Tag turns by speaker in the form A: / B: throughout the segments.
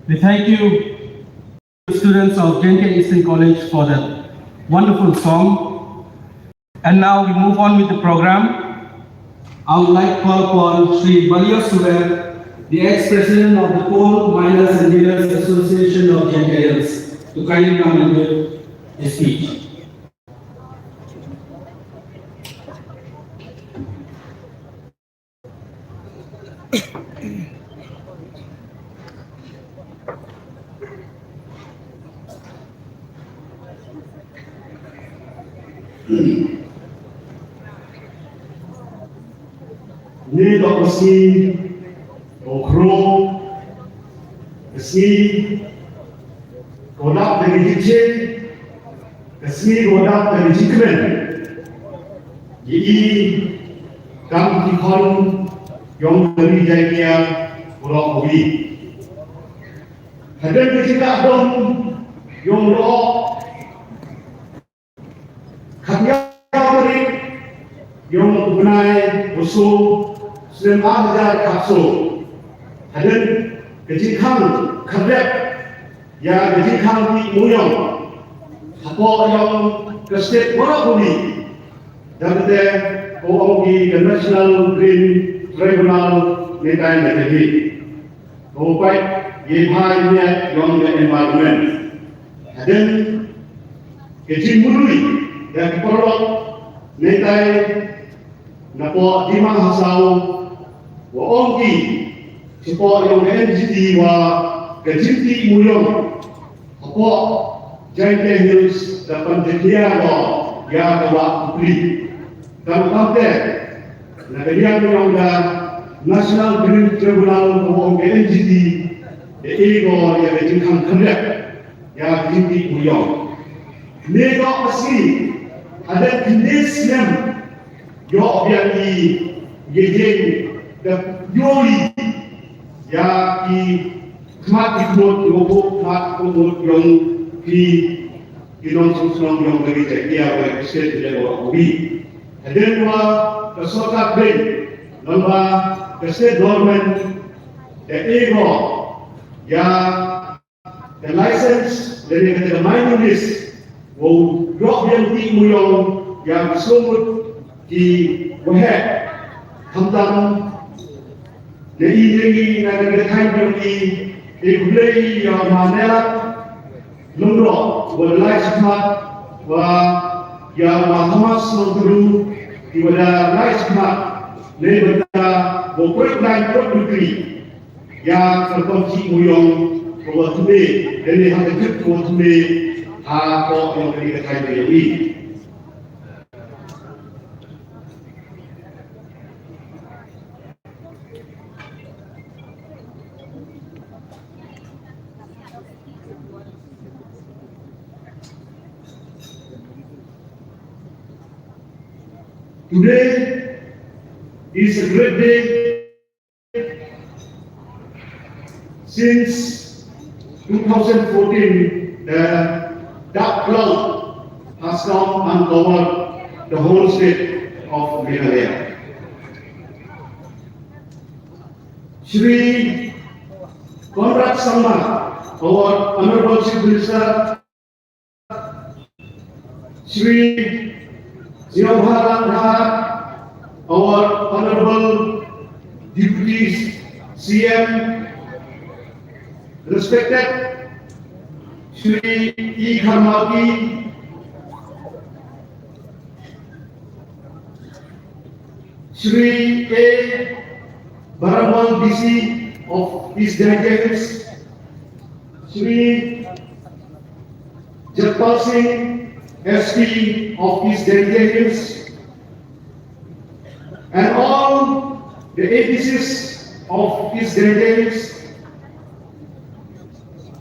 A: We thank you, students of JNK Eastern College, for that wonderful song. And now we move on with the program. I would like to call upon Sri Balio Suber, the ex-president of the Coal Miners and Dealers Association of JNKs, to kindly come and give a speech.
B: Ni dok meski okro meski kodap dari jicin meski kodap dari JINGPLIE jadi kam tikon yang dari jaya orang Obi hadir ketika dom yang roh kaya dari yang mengenai usul 15,000 kapsul hadir kejikan kerja ya kejikan di Muyong apa yang ke state Warabuni dan ada orang di National Green Tribunal netai negeri baik yehainya yang environment hadir kejimului dan perlu netai napo di mahasau wa ongi sipo yung NGT wa kajinti muyong apo JNK Hills dapat dikia wa ya kawa kupli dan kante na kaya yung da National Green Tribunal wa NGT ego ya kajinkan kerja ya kajinti muyong nego asli ada jenis yang yo yang di gejeng dan yoi ya di kemat ikut yobo kemat ikut yang di non susung yang dari dia oleh state dia orang Obi dan dua kesokat bank lomba the state government the ego ya the license dari kata mining list wo drop yang di muyong yang sumut di wahai tentang dari negara Thailand di budaya yang mana lumrah walai semat wa yang Thomas Nongru di pada lai semat lebeda berperang dan berdiri yang terkunci muyong bahwa tume dari hati kita tume apa yang dari Thailand ini. Today is a great day since 2014 the dark cloud has come and covered the whole state of Meghalaya. Shri Conrad Sangma, our Honorable Chief Minister, Shri our Honorable Deputy CM, respected Shri E. Kharmati, Shri A. Baramal DC of East Delegates, Shri Jagpal Singh, SP of East Delegates, and all the APCs of East Delegates,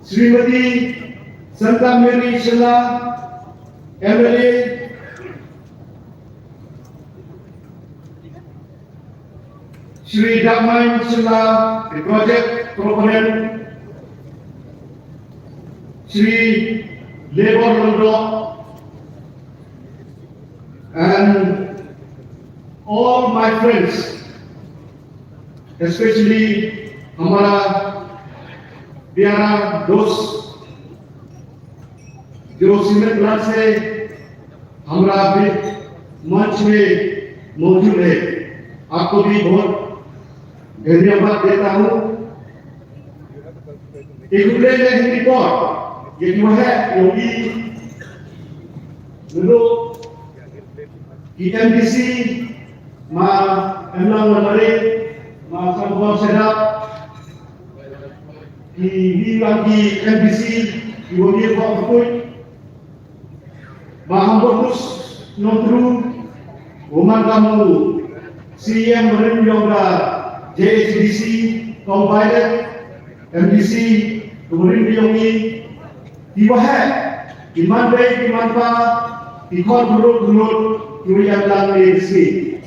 B: Srimati Santa Mary SHYLLA, MLA, Shri Dhamma SHYLLA, the project proponent, Shri Labor Londo, and all my friends, especially हमारा प्यारा दोस्त जो सिमरन से हमारा भी मंच में मौजूद है, आपको भी बहुत धन्यवाद देता हूँ। एक रिपोर्ट ये जो है योगी di MDC ma emang menarik ma sama sedap di lagi MDC di wajib waktu ma hambus notru woman kamu CM merenyoga JHDC combined MDC kemudian diyongi di wahai di mandai di manfa di konfurut yang lang di sini.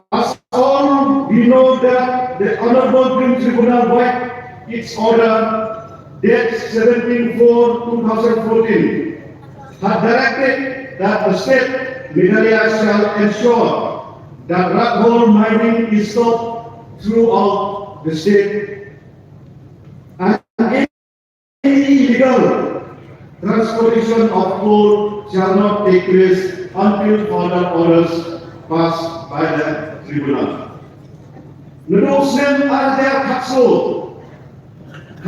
B: As all we know that the Honorable Green Tribunal by its order date 17/4/2014 had directed that the state Meghalaya shall ensure that rat hole mining is stopped throughout the state and any illegal transportation of coal shall not take place until further orders passed by the tribunal. Menurut SHYLLA ada kapsul,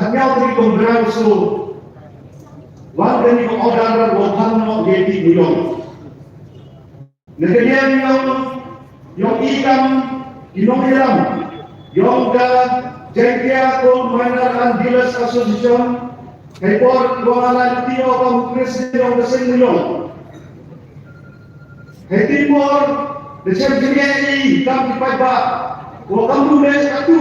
B: hanya dari kongreso, warga ni order wahana jadi muyong. Negerian yang ikan inong yang da JINGPLIE Coal Miner and Dealers Association Report Kuala Tio kamu presiden yang besar milong. Timor macam JINGPLIE kamu PYRDA, kamu les satu.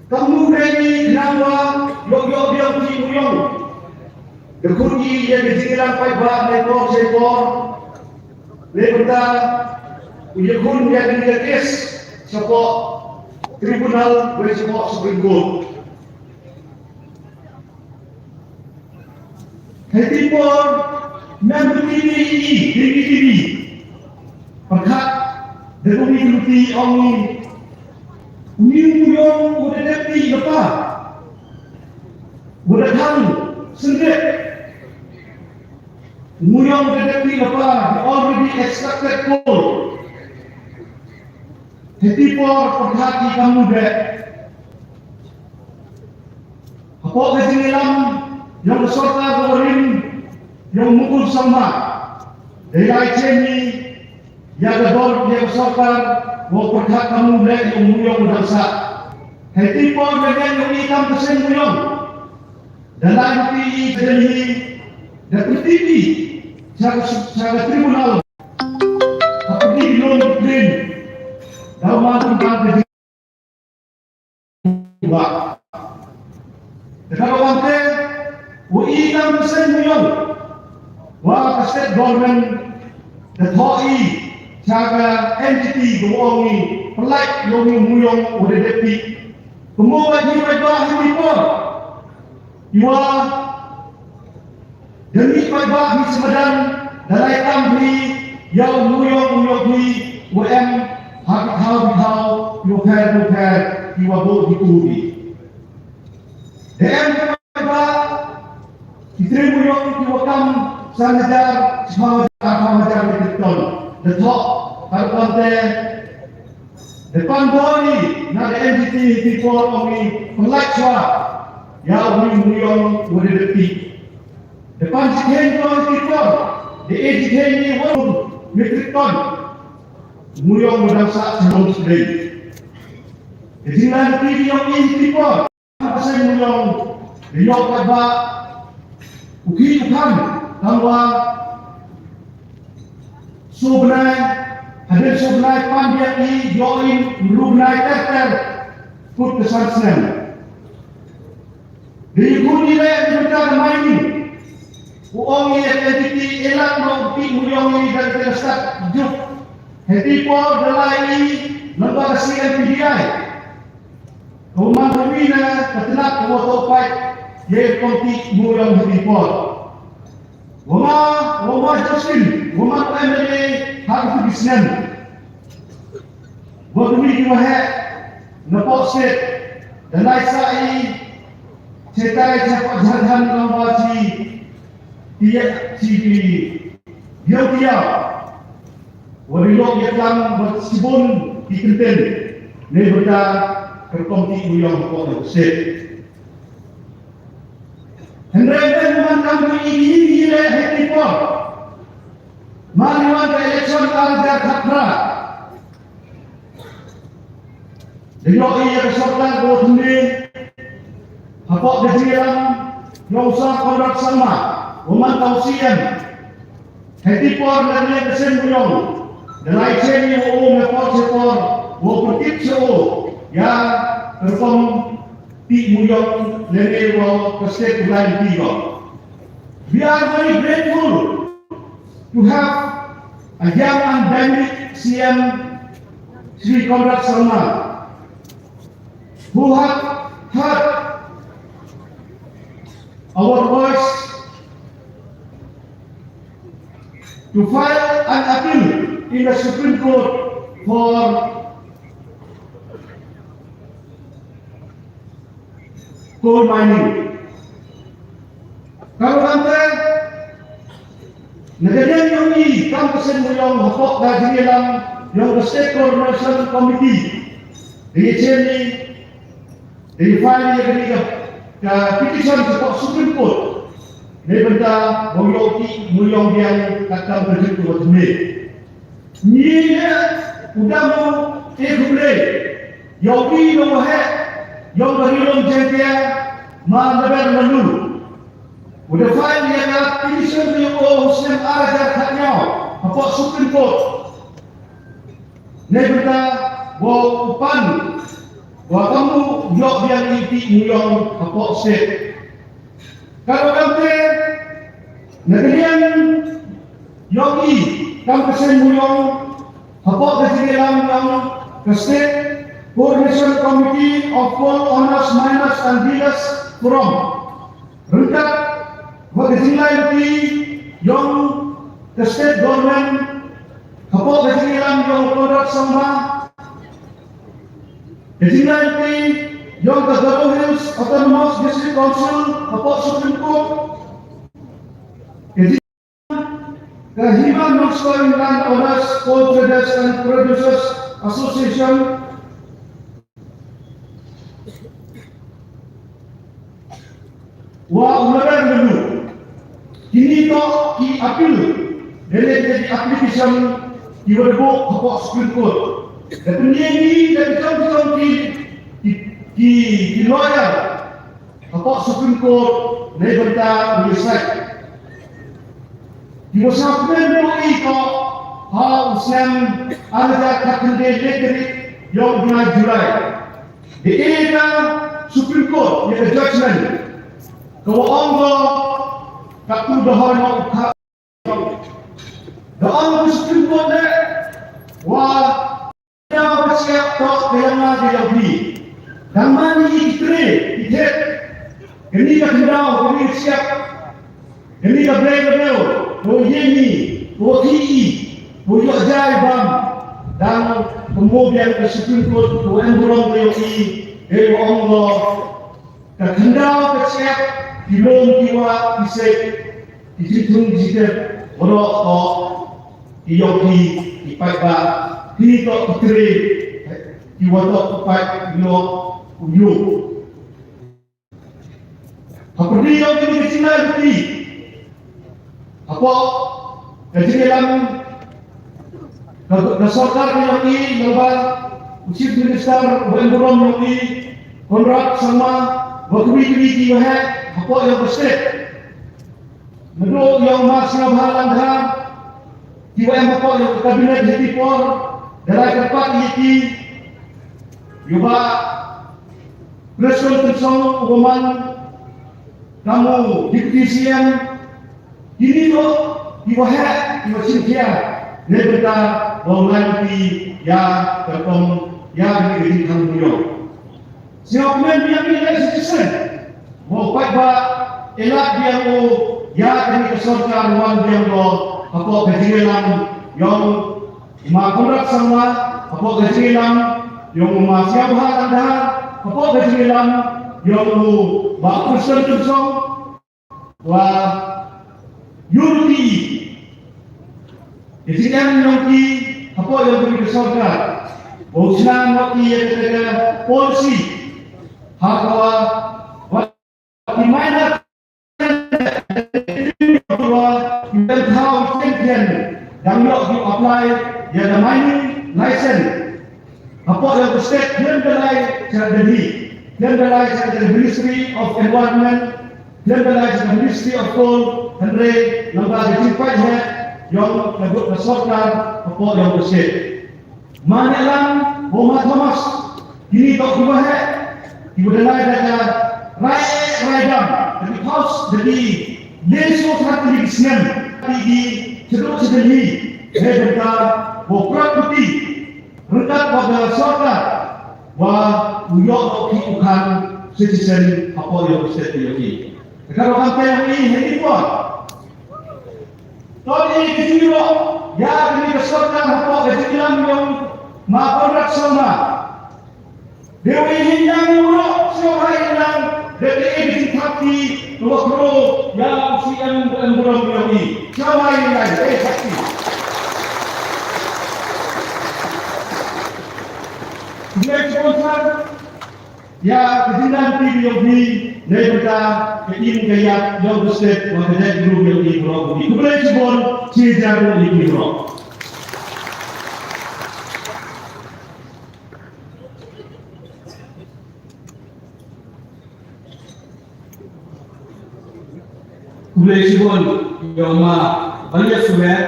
B: Kamu ni nama yo dia milong. Dekunci yang dijilan PYRDA lekor sekor. Lepas punya kun yang dikes sepok tribunal bersepok Supreme Court. Timor member TV perkat dengan ikuti orang ni yang udah dapati apa udah tahu sendiri muyong udah dapati apa already extracted coal. Timor perkat kamu deh apa kesingilan yang beserta kemarin yang mukul sama dari ICMI yang gedor yang beserta mau perkat kamu boleh yang muyong bangsa hati pun dengan yang ikan pesen muyong dalam PI jadi dan TV cara tribunal apa di belum din dalam tempat buat kalau wanted ikan pesen muyong wah state government the thoi cara entity goongi pelak yomi muyong udah depi kemudian lagi PYRDA hipor iwa demi PYRDA di Semedan dalai kamri yang muyong di UM hau yoker iwa bo dikubi DM PYRDA Isteri muyong diwakam sanajar samajar betul. Detok parpante depan boni na entity people ongi pelakwa ya ongi muyong boleh detik. Depan sekian people the education ni won metric ton muyong berdasar sebelum sedih. Jadi nanti yang people pasal muyong dia PYRDA ukihan bahwa sebenarnya ada sebenarnya panjang ini join berubah terter put kesaksian. Diikuti oleh negara mining, uang yang entiti elak mengikuti muyong ini dari terletak juk. Hati pun dalai lembaga CNPDI. Rumah pembina ketenak motorbike yang konti muyong hati pun. Wama Jocelyn, wama MLA harus disian. berdui dua hek nepok set dan lain sai cetai cepat jalan lomba dia warilok yang bersibun di kenten ni berda berkomti uyang kok set hendaknya memandang ini hati pun mariwan ke election ada khatra Delok ia kesokan ko sendiri hapok kejiran yang usah kontrak sama umat tausian hati pun dan ia kesen buyong dan lain seni ngepot sepor wo pertip seo yang terkom ti buyong lele wo kesek bulan tiga. We are very grateful to have a young and dynamic CM Sri Konrad Sharma who have heard our voice to file an appeal in the Supreme Court for coal mining. Kalau nanti negara yang ini kampus yang hapok gaji yang State Coordination Committee di sini di file yang ke petition support Supreme Court ni benda boyoki muyong yang kata berjitu watme ni udah mau boleh yogi no he yang berilong jentia mandabar lalu udah file yang petition yang Muslim ada katnya apa Supreme Court ni benda upan wa kamu yok yang iti muyong apa set kalau kamu negerian yogi kamu kesen muyong apa kejiran yang ke State Coordination Committee of Coal Owners, Miners and Dealers Forum rentak wa kejiran di yang ke State Government apa kejiran yang produk sama kejiran di yang ke Garo Hills Autonomous District Council apa Supreme Court the Human Non-Storing Land Owners, Coal Traders and Producers Association wa ular dulu kini to ki appeal dari jadi application di werbo apa Supreme Court dan ini dari contoh di lawyer apa Supreme Court ni benda menyesat di masa pendek itu Islam ada kata dari yang bulan Julai di era Supreme Court yang judgment kalau Allah tak tuduhan nak doa Supreme Court ni wah dia bersiap tak kelama dia beli dan mani ikre ijet ini dah kendau ini siap ini dah beli oh ini oh ini oh yo jai bam dan kemudian ke Supreme Court to endurang ini Allah tak kendau bersiap dilom kiwa isek dijitung jika orang kok yogi PYRDA ini tak terkiri kiwa tak pakai yo uyu apa dia yang ini kecina itu apa kejiran dasarkan yang ini lebar Chief Minister Wendorom yang ini Konrad sama waktu-waktu dia apa yang bersih menurut yang masih berhalang jiwa yang apa yang kabinet jadi por dalam tempat ini juga presiden tersong woman kamu diktisian ini loh diwahai diwasintia nebeta bonganti ya terkom ya di kamu siapa yang dia citizen mau PYRDA elak dia ya kami kesorkan wan dia apa kejiran yang makurat sama Apo KHLEM yung masyabahan anda, apo KHLEM yung bakusan tursong wa unity. KHLEM yung ki apo yung berkesorga. Bosnan waki yang ada polisi. Hakwa waki mana dan how champion yang yok you apply ya the mining license apa yang state dan belai jadi dan belai jadi Ministry of Environment dan belai jadi Ministry of Coal and Rail lembaga JINGPLIE head yang lebih kesorkan apa yang state mana lang Muhammad Thomas ini tak dua head ibu belai ada Raidam jadi house jadi Leso satu di Senin di ceruk sedeli saya berkata boprak putih rendah pada sorga wah uyok oki ukan citizen apa yang bisa diyoki kalau sampai yang ini pun tadi kecil ya ini kesorga apa kecilan yang maafkan sama dewi hindang urut siapa yang DPI disikapi dua kru yang siang dan belum ini. Siapa yang lain? Saksi. Next sponsor, ya kejilan PBOB, mereka ketim kayak yang besar, makanya grup yang di Pulau Budi. Kemudian sebon cijaru di Pulau. Kulesibon yang banyak sudah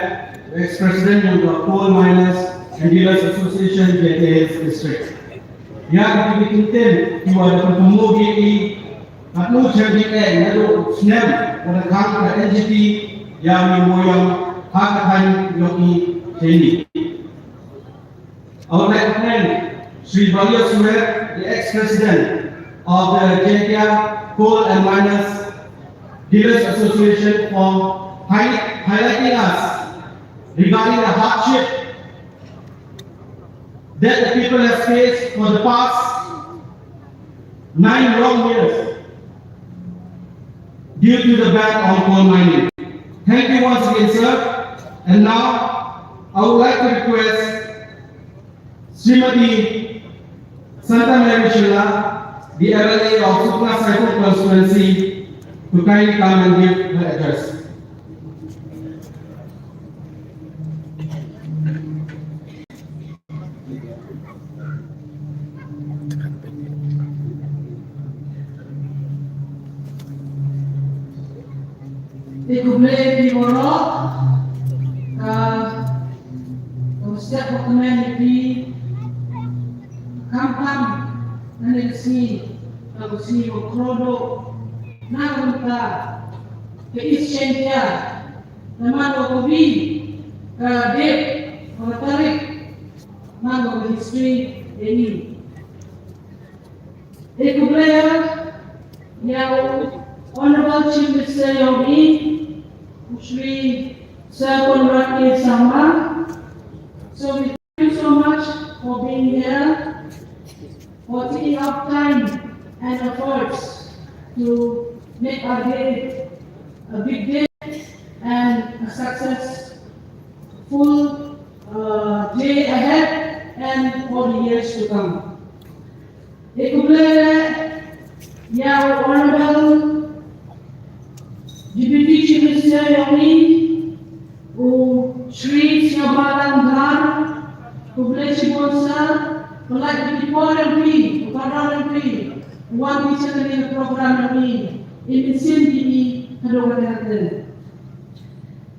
B: ex-president yang Coal Miners and Dealers Association JKS District. Yang dibikin juga ada bertemu di atau jadi lalu snap pada kang NGT yang moyang hak yogi ini. Our next friend Sri Balia Sumer, the ex-president of the JKS Coal and Miners Dealers Association for highlighting us regarding the hardship that the people have faced for the past 9 long years due to the ban on coal mining. Thank you once again, sir. And now I would like to request Srimati Santa Mary SHYLLA, the LLA of Supna Cycle Constituency, to kindly come and give her address.
C: Dikumpulkan di Borok, setiap dokumen di kampung nanti si Okrodo, Nagunta, ke Ischentia, nama Okobi, ke Dep, Tarik, nama history ini. Dikumpulkan yang Honorable Chief Minister Yogi, Shri Sir Conrad K. Sama. So we thank you so much for being here, for taking up time and efforts to make our day a big day and a successful day ahead and for the years to come. Yang Honorable Deputy Chief Minister Yogi, Shri Siabalan Dhar, Kublesi Bonsa, Pelak di Polri, Polri, Wan Bicara di program ini, ini sendiri kedua kali.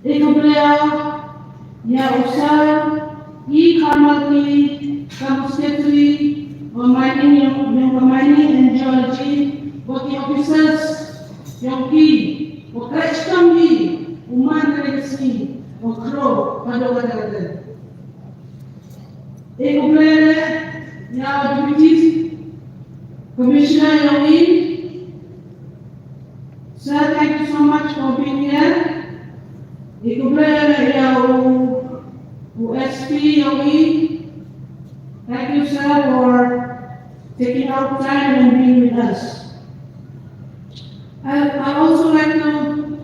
C: Beliau yang usaha KYRMEN, kampus Ketri, mining and geology, working officers, yang Okrech kami, umat reaksi, okro, pada kata-kata. Kemudian yang Deputy Commissioner yang ini, sir, thank you so much for being here. Kemudian yang USP yang ini, sir, for taking out time and being with us. I also like to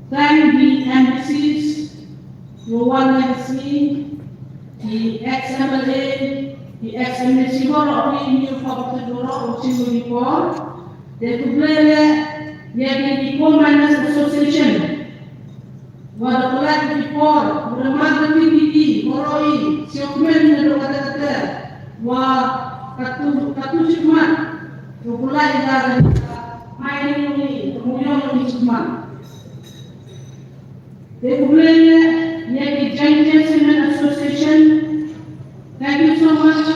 C: thank the embassies, Luar Negeri, the ex-MLA, the ex-embassy Borok, the new Kabupaten Borok, Uchin Bipor, the Kublele, the KYRMEN Association, Wada Pelak Bipor, Beremad PPD, Moroi, SHYLLA, dan kata-kata, Wah Katu Cuma, Kupulai dan mining ini, kemudian ini cuma. The Kublele, the JINGPLIE Association, thank you so much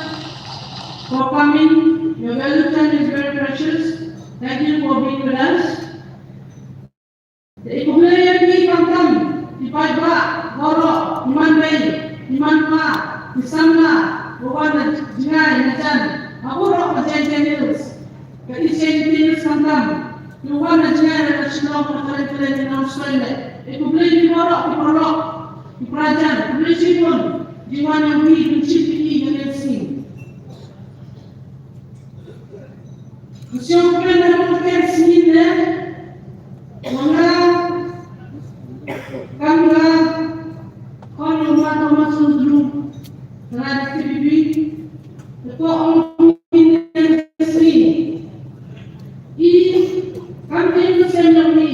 C: for coming. Your valuable time is very precious. Thank you for being with us. The Kublele di Kampung, di PYRDA, Borok, di Mandai, di Manpa, di Samla, Bukan Jingai, Najan, Aburok, JINGPLIE, Kali JINGPLIE Kampung, di Bukan Jingai, Nasional, Kali-kali di Australia. The Kublele di Borok, di Borok, di Prajan, Kublele Cipun, di mana yang JINGPLIE yang sini. Siapa yang melakukan sini? Mana kamera kalau rumah sendiri terhadap TV itu orang sini. Kami itu sendiri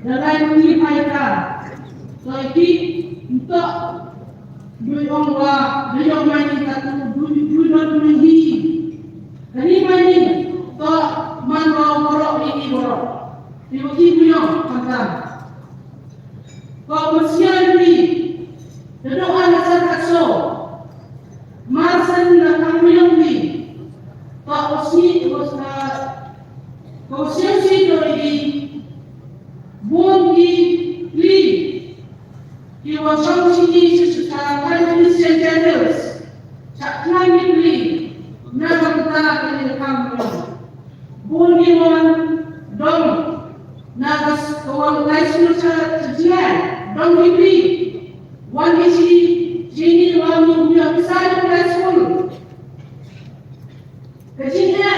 C: dalam ini PYRDA. Lagi untuk beliau main satu dua minggu. Ini main untuk mangrove borok ini borok. Ibu-ibu yang kata, kau bersiap ini, doa masyarakat so, marsan nak kami yang ini, kau siap ini, bunyi li, ibu sang sini sesuatu ini sendirius, cakap ini, nama kita ini kami, bunyi wan dong. Nagas kawan lain sejalan, dong dibeli, wan isi sini wan yang besar respon. Kecilnya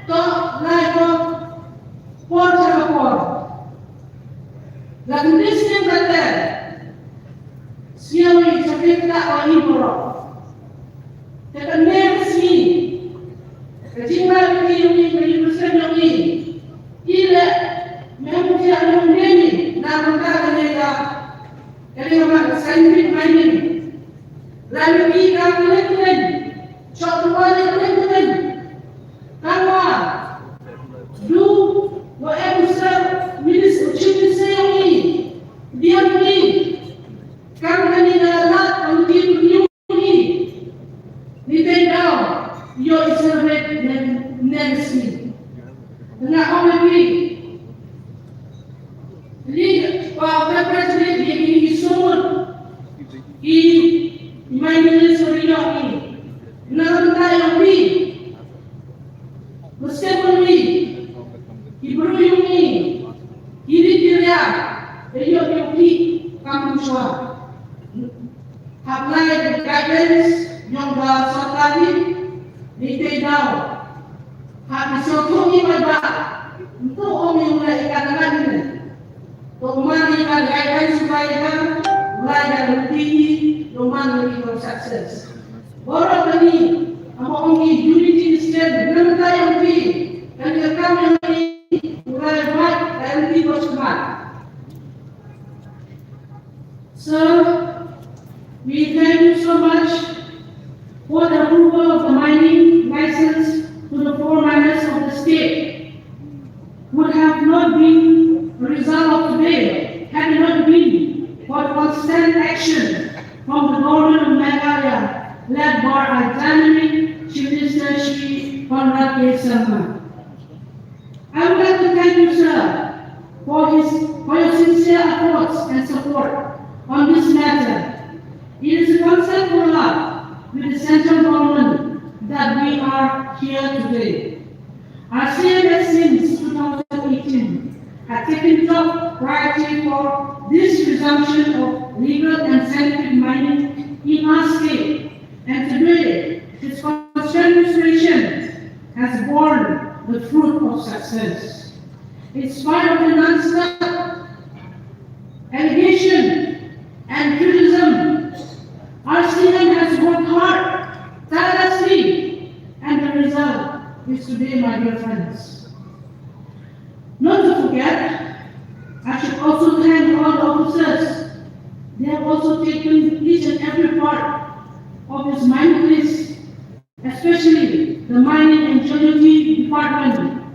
C: toh lain por sama por. Lagu ini kata siapa yang tak wani borok. Terkena sini, kecilnya ini besar ini, ila memang dia orang ini, nama mereka orang scientific mining. Lalu kita melakukan contoh melakukan kamu do whatever sir minister achieve ini dia beli kamu ini adalah untuk ini tidak tahu yo isolate next dengan orang ini. Jadi, Pak Presiden ini semua ini mainin serius ini. Nak yang ini, meskipun ini baru ini, ini dia, dia ini kamu semua. Apply guidance yang bersertai di tahu. Habis itu ini berapa untuk orang yang mulai katakan ini. Tuhan yang guidance supaya mulai dari tinggi, Tuhan lebih sukses. Orang ini, orang ini unity state, benar yang tinggi, dan kami yang ini mulai baik dan tinggi bersemangat. So, we thank you so much for the approval of the mining license to the 4 miners of the state. Would have not been the result of today had it not been for constant action from the government of Meghalaya, led by our dynamic Chief Minister Shri KHLEM. I would like to thank you, sir, for your sincere efforts and support on this matter. It is a concern for us with the central government that we are here today. Our CMS since 2018 had taken top priority for this resumption of legal and scientific mining in our state, and today its construction today, my dear friends. Not to forget, I should also thank all the officers. They have also taken each and every part of this mining list, especially the mining and geology department,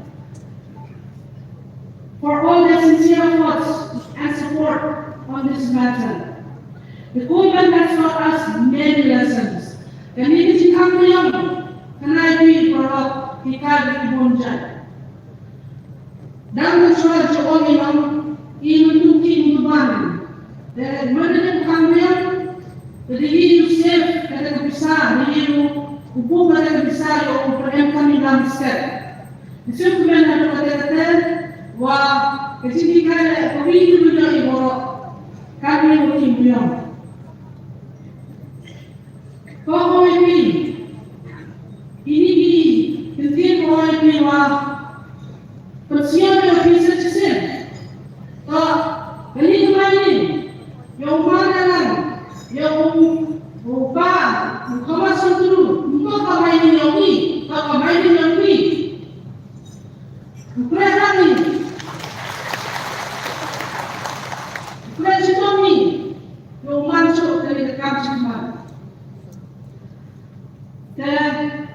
C: for all their sincere efforts and support on this matter. The KYRMEN has taught us many lessons. Community Kamyong, Kanai Korok, Hikari Ibonjan. Dan mencual Joong Inong, Inutuki Nuban. Dan menurut Kamyong, terdiri Yusuf kata besar, Niru, Kubu kata besar, yang UPM kami dalam step. Yusuf kemudian ada kata-kata, wah, kecintikan kami itu menjadi borok. Kami mungkin beliau. Kau ini di ketika kau ini wah persiapan officer cesen. Kali ini yang mana kan yang ubah kawasan dulu untuk kamai yang ini, kamai yang ini. Bukan lagi. Bukan cuma ni yang masuk dari dekat cuma.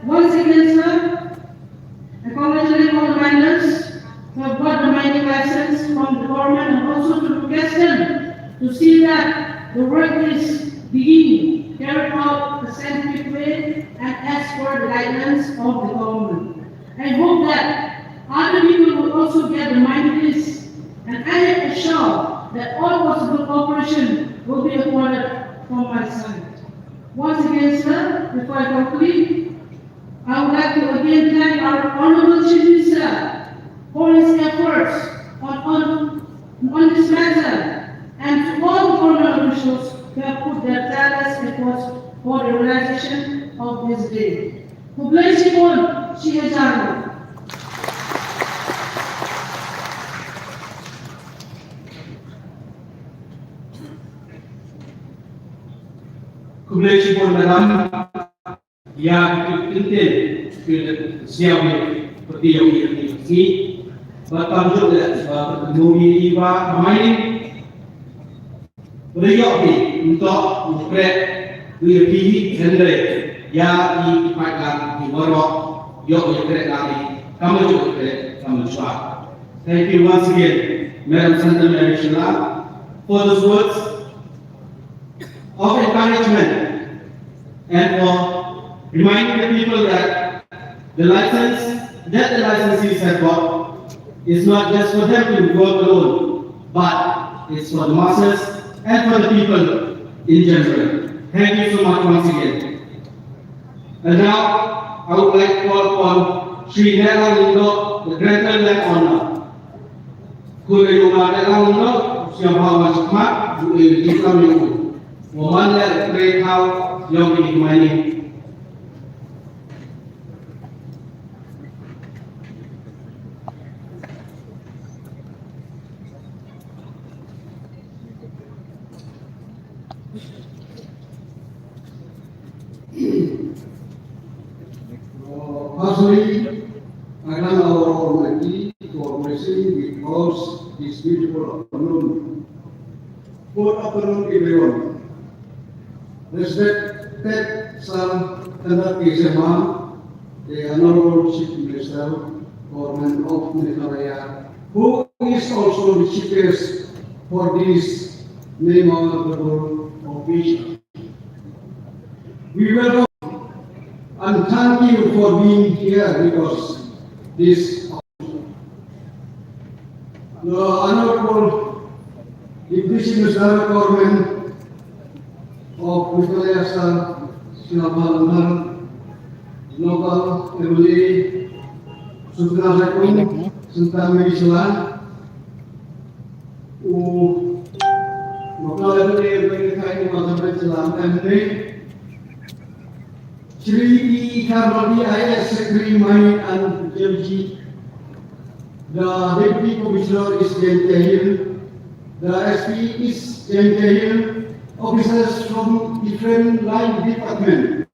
C: Once again, sir, I congratulate all the miners who have got the mining license from the government and also to request them to see that the work is beginning, carried out the scientific way and as per the guidelines of the government. I hope that other people will also get the mining list, and I am assured that all possible cooperation will be afforded from my side. Once again, sir, before I conclude, I would like to again thank our Honorable Chief Minister for his efforts on this matter, and to all the government officials who have put their tireless efforts for the realization of this day. Publicipun Shihajano.
A: Congratulations, madam. Yang penting siap seperti yang ini. Batam juga sebab teknologi iba main beriok untuk mengkret WP sendiri ya di pakai di borok yok yang kret lagi kamu juga kret kamu cuak. Thank you once again, Madam Senator Mary SHYLLA, for those words of encouragement and for reminding the people that the licensees have got is not just for them to work alone, but it's for the masses and for the people in general. Thank you so much once again. And now I would like to call upon Sri Nela Lindo, the Greater Land Honor. Kuri Rumah Nela Lindo, siapa masuk mak, juga di dalam minggu. Woman that great how young in mining.
D: Firstly, I thank our Almighty for blessing with us this beautiful afternoon. Good afternoon, everyone. Respected Sir Tanda KHLEM, the Honorable Chief Minister, Government of Meghalaya, who is also the Chief Guest for this memorable occasion. We welcome and thank you for being here because this the Honorable Deputy Minister Government of Meghalaya SHYLLA local MLA Sudrasakum Sentang Islam local MLA Meghalaya Mazhabet Islam MLA Shri KYRMEN IS Secretary Mine and Geology, the Deputy Commissioner is JINGPLIE, the SP is JINGPLIE, officers from different line departments,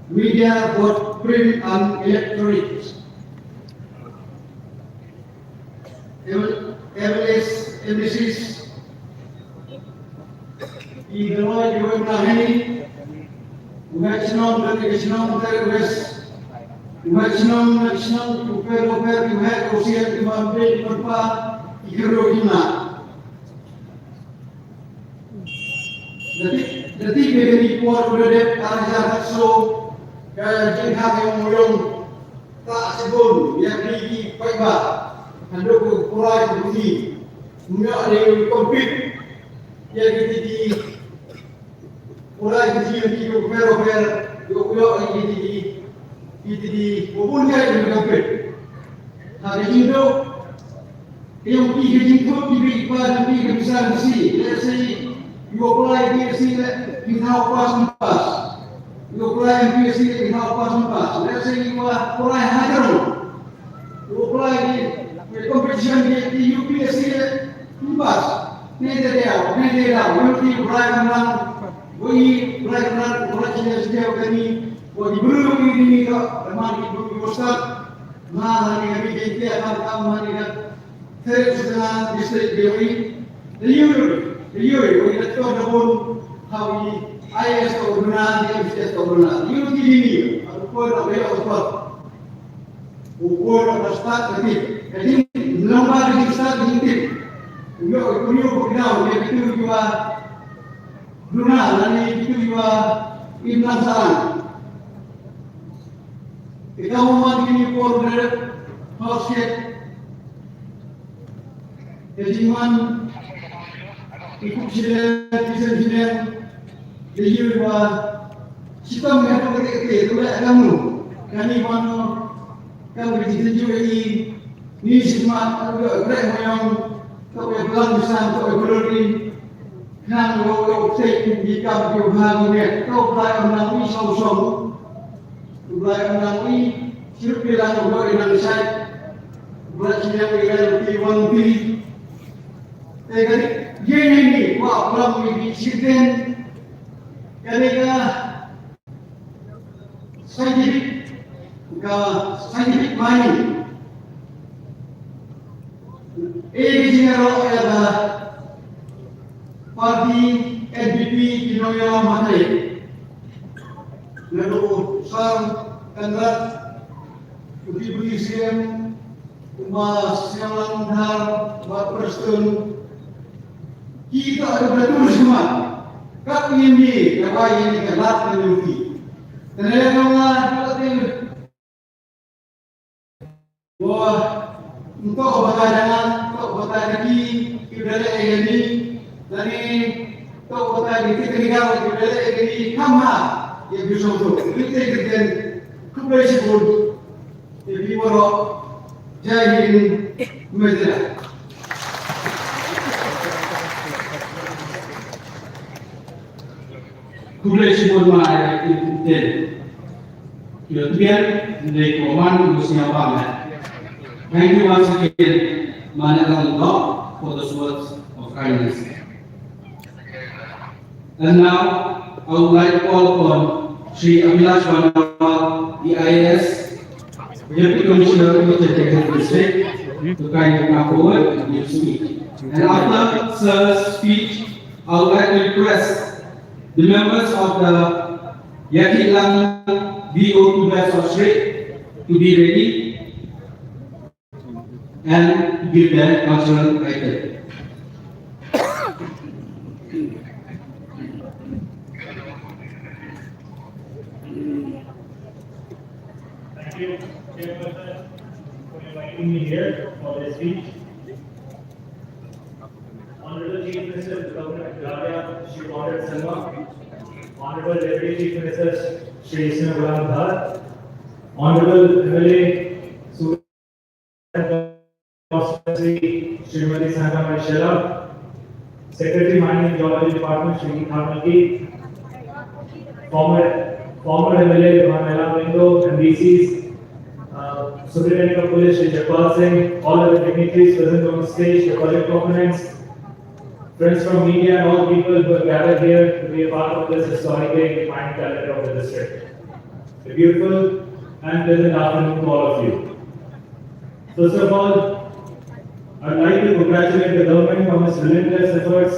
D: media, both print and electronic, MDCs, Ignoy, Yunahi, Maximum, National Terrorist, Maximum, Super, you had Ocean, you have made Papa, Hirogina. The thing may be more related, Araja, so, Jingham Moyong, Tasibun, Yaki, PYRDA, and local Kurai to me. They compete. Yaki, Kurai to you, you where you di Ubuntu juga compete. Hari itu, yang pergi jemput di pada pergi besar mesti. Let's say you apply PhD in how pass. You apply PhD in how pass. Let's say you apply hydro. You apply the competition di UPSC pass. Neither dia. You apply menang. We apply menang. Apply sejauh kami. Di belum ini kok, teman ibu Ustaz, nah hari ini kita akan melihat setengah distrik Dewi, the Yuri, we have talked about how we IS Corona, the MCS Corona, you ini, aku pun ada apa, ukur ada start lagi, jadi lambat di start lagi, you berkenal, dia itu juga Bruna, dan itu juga Ibn Saran. Ikaw man kini corner basket. Kejiman ikut sila dia kita mengatakan itu kamu kami mana kamu ditunjuk ini semua berapa yang kau pelan besar kau berlari kan kau cek di kamu bahagia kau pelajari nabi sausau Tujuan menangani sirup bilang bahwa Indonesia buat sini yang P1P. Jadi ini wah belum disiden. Jadi scientific mind. General adalah parti NPP Kinoya Materi. Lalu sang kandidat uji pengisian Mas yang langhar buat Preston kita ada betul semua kat ini apa ini kandidat menuju dan yang kita bahwa untuk obat-obatan untuk obat lagi kita ada ini dan ini untuk obat di kita ada ini kamar yang bisa untuk kita dengan kembali pun jadi orang jahil medera. Kembali pun mana itu kemudian dari koman usia banget. Thank you once again, Managing God, for those words of kindness. And now I would like to call upon Sri Abhilash Vanawal, EIS, Deputy Commissioner of the Technical District, to kindly come forward and give speech. And after Sir's speech, I would like to request the members of the KHLEM VO2 batch of Sri to be ready and give their cultural item.
E: Thank you, Chairperson, for inviting me here for this speech. Honorable Chief Minister of the Government of Gujarat, Shri Conrad Sangma, Honorable Deputy Chief Minister, Shri Isna Ghulam Dhar, Honorable MLA, Srimati Sangha SHYLLA, Secretary Mining and Geology Department, Shri KYRMEN, former MLA Ram Lindo, MDCs, Superintendent of Police Shri Jaipal Singh, all other dignitaries present on the stage, the project components, friends from media and all people who have gathered here to be a part of this historic day in the mining calendar of the district. A beautiful and pleasant afternoon to all of you. First of all, I'd like to congratulate the government on its relentless efforts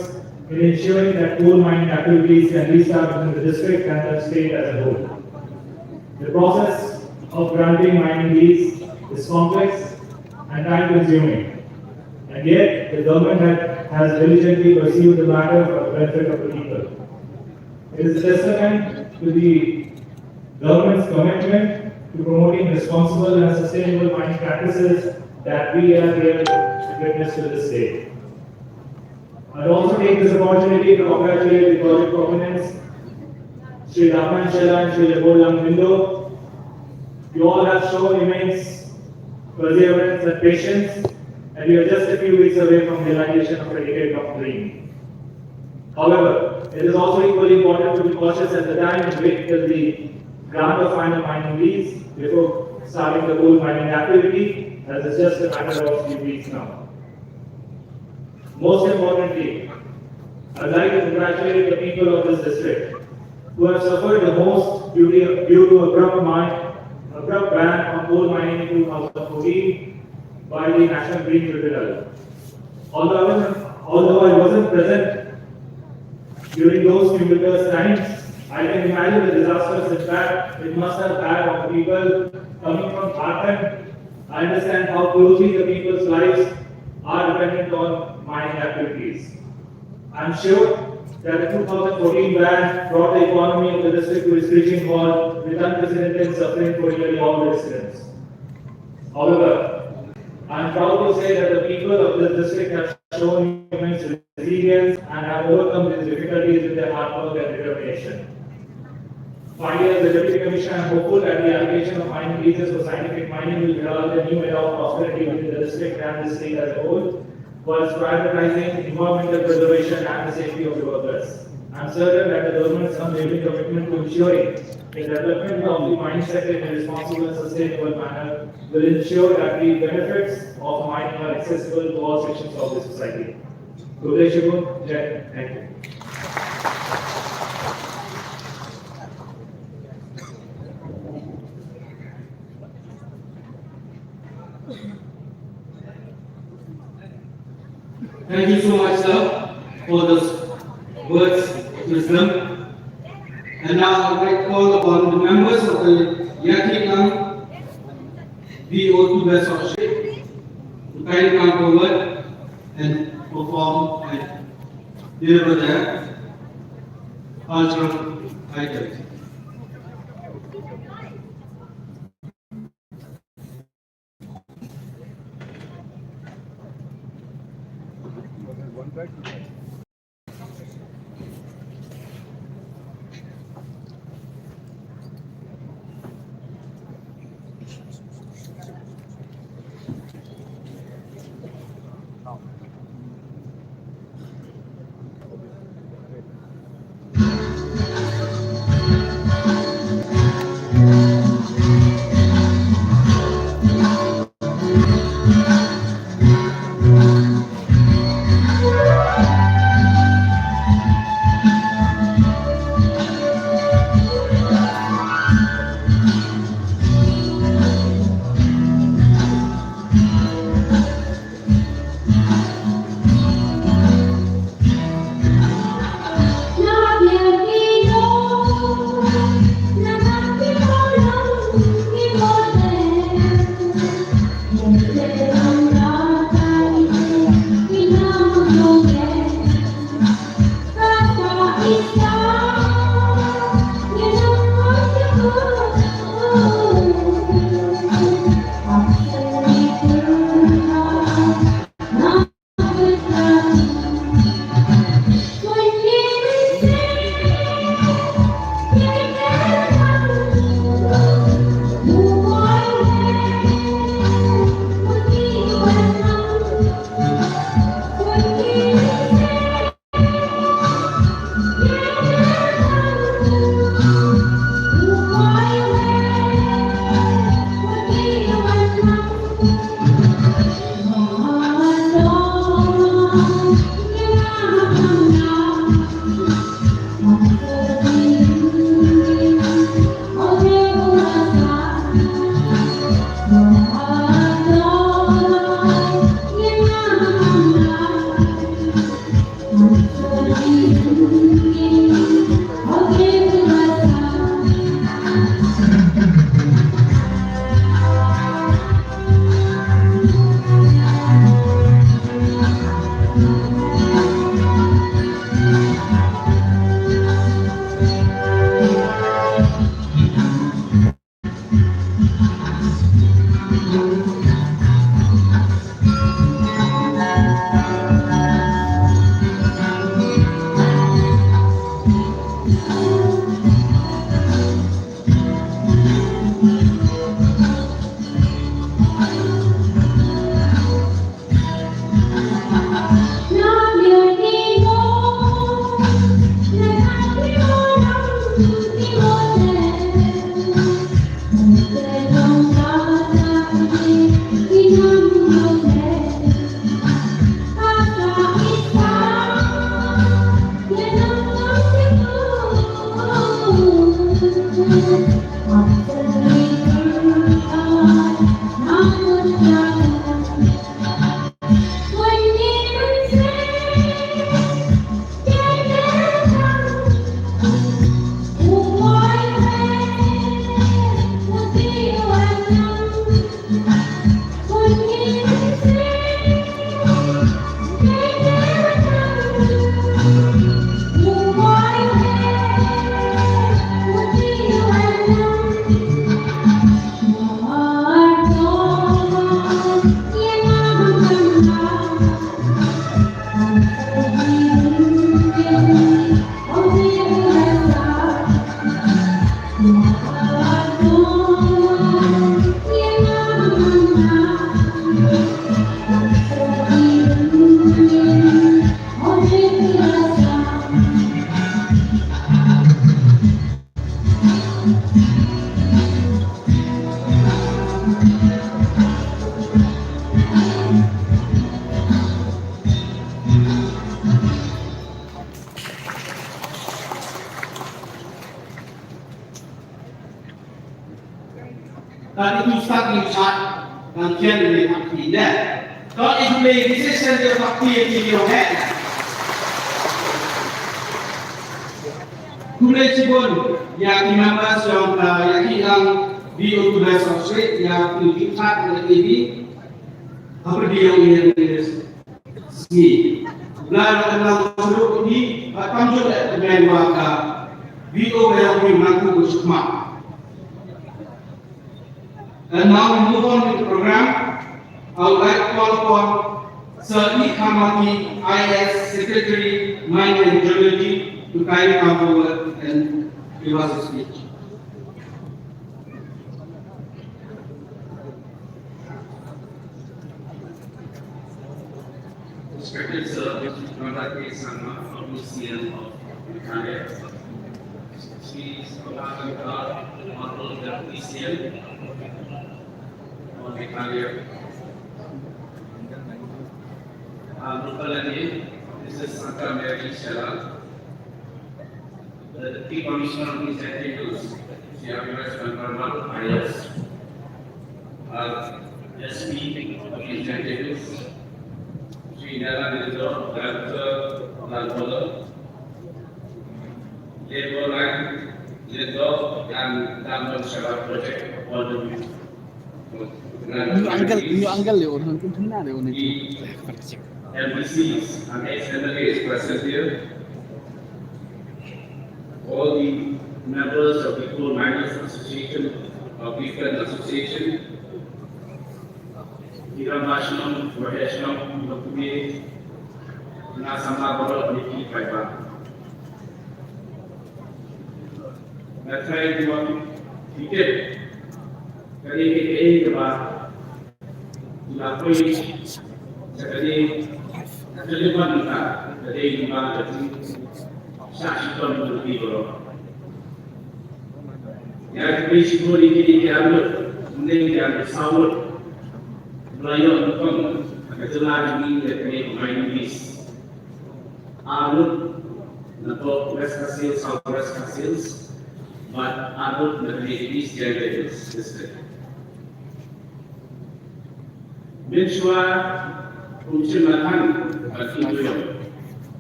E: in ensuring that coal mining activities can restart within the district and the state as a whole. The process of granting mining lease is complex and time-consuming, and yet the government has diligently pursued the matter for the benefit of the people. It is a testament to the government's commitment to promoting responsible and sustainable mining practices that we are here to witness to this day. I'd also take this opportunity to congratulate the project proponents, SHYLLA and SHYLLA. You all have shown immense perseverance and patience, and we are just a few weeks away from the realization of a decade-long dream. However, it is also equally important to be cautious at the time and wait till the grant of final mining lease before starting the coal mining activity, as it's just a matter of few weeks now. Most importantly, I'd like to congratulate the people of this district who have suffered the most due to abrupt ban on coal mining in 2014 by the National Green Tribunal. Although I wasn't present during those tumultuous times, I can imagine the disastrous impact it must have had on the people coming from Jharkhand. I understand how closely the people's lives are dependent on mining activities. I am sure that the 2014 ban brought the economy of the district to its screeching halt with unprecedented suffering for nearly all the residents. However, I am proud to say that the people of this district have shown immense resilience and have overcome these difficulties with their hard work and determination. Finally, as the Deputy Commissioner, I am hopeful that the allocation of mining leases for scientific mining will herald a new era of prosperity within the district and the state as a whole, whilst prioritizing environmental preservation and the safety of the workers. I am certain that the government's unwavering commitment to ensuring the development of the mining sector in a responsible and sustainable manner will ensure that the benefits of mining are accessible to all sections of the society. Thank you.
A: Thank you so much, sir, for those words of wisdom. And now I would like to call upon the members of the KHLEM VO2 West of Ship to kindly come forward and perform and deliver their cultural items.
F: Dan itu sangat besar dan kian lebih aktifnya. Kalau itu lebih decision dia aktif yang dia buat. Kulai cibun yang members yang hilang di Utara Sosret yang diikat oleh ini apa dia yang sini. Belajar dalam seluruh ini tampil dengan waka video yang mengaku bersama. And now we move on with the program. I would like to call upon Sir E. Kamati, IS Secretary, Mine and Geology, to kindly come forward and give us a speech.
G: Respected Sir, Honorable Sama, Official of Canada, Sri Sabankar, Honorable Official of Canada. Locally, this is Santa Mary SHYLLA, the Deputy Commissioner of Executives, CRPS Controller, IS, SP of Executives, Sri Nala Nidro, Director of Lalbola, Labor Line, Lidro, and Downtown SHYLLA Project, all the way. MPCs and ex-MLAs present here, all the members of the Coal Miners Association, of different association, International Professional Document, Nasama Borough Niki Paipa. That's why we want to ticket. Kali ini kita dilakukan sekali terlibat dari lima saksi kontribusi boro. Yang berisiko ini diambil, mungkin diambil sahur, melayu untuk kejelas ini dari pemain bis. Arut untuk West Kasil, South West Kasil, but arut dari East Generators District. Menshua Uncimahan Atuyo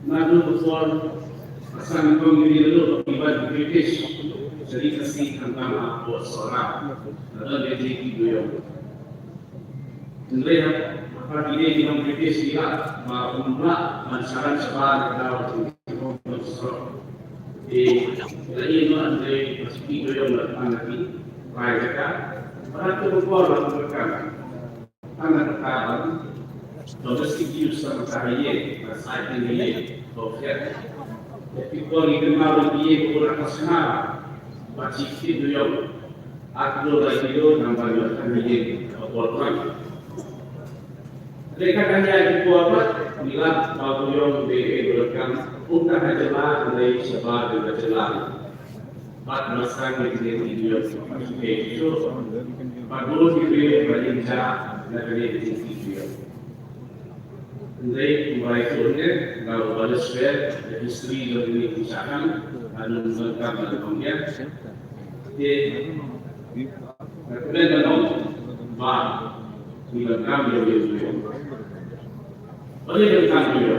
G: Nadu Before Asan Komiri Lalu Iban British Jadi Kasih Antara Bosora Nadu Jadi Atuyo Nilai apa ini di British dia Maumlah Mansaran Sebar Kalau Bosora Di Lain Nilai Atuyo Menangani Raja Para Before Menangani Tangan kawan domestic use sama cahaya, cycling ini, objek, people dikenal dia orang kesana, baca video, upload video nampak kami buat. Mereka hanya dibuat bila bahawa yang diberlakukan bukan hanya dari sebab berjalan. Pada masa ini video itu, baru video berjalan dari video. Jadi mulai turunnya, kalau ada share history yang dibicarakan, ada lengkap dan kemudian, dia kemudian bah dilengkap video. Oleh lengkap video,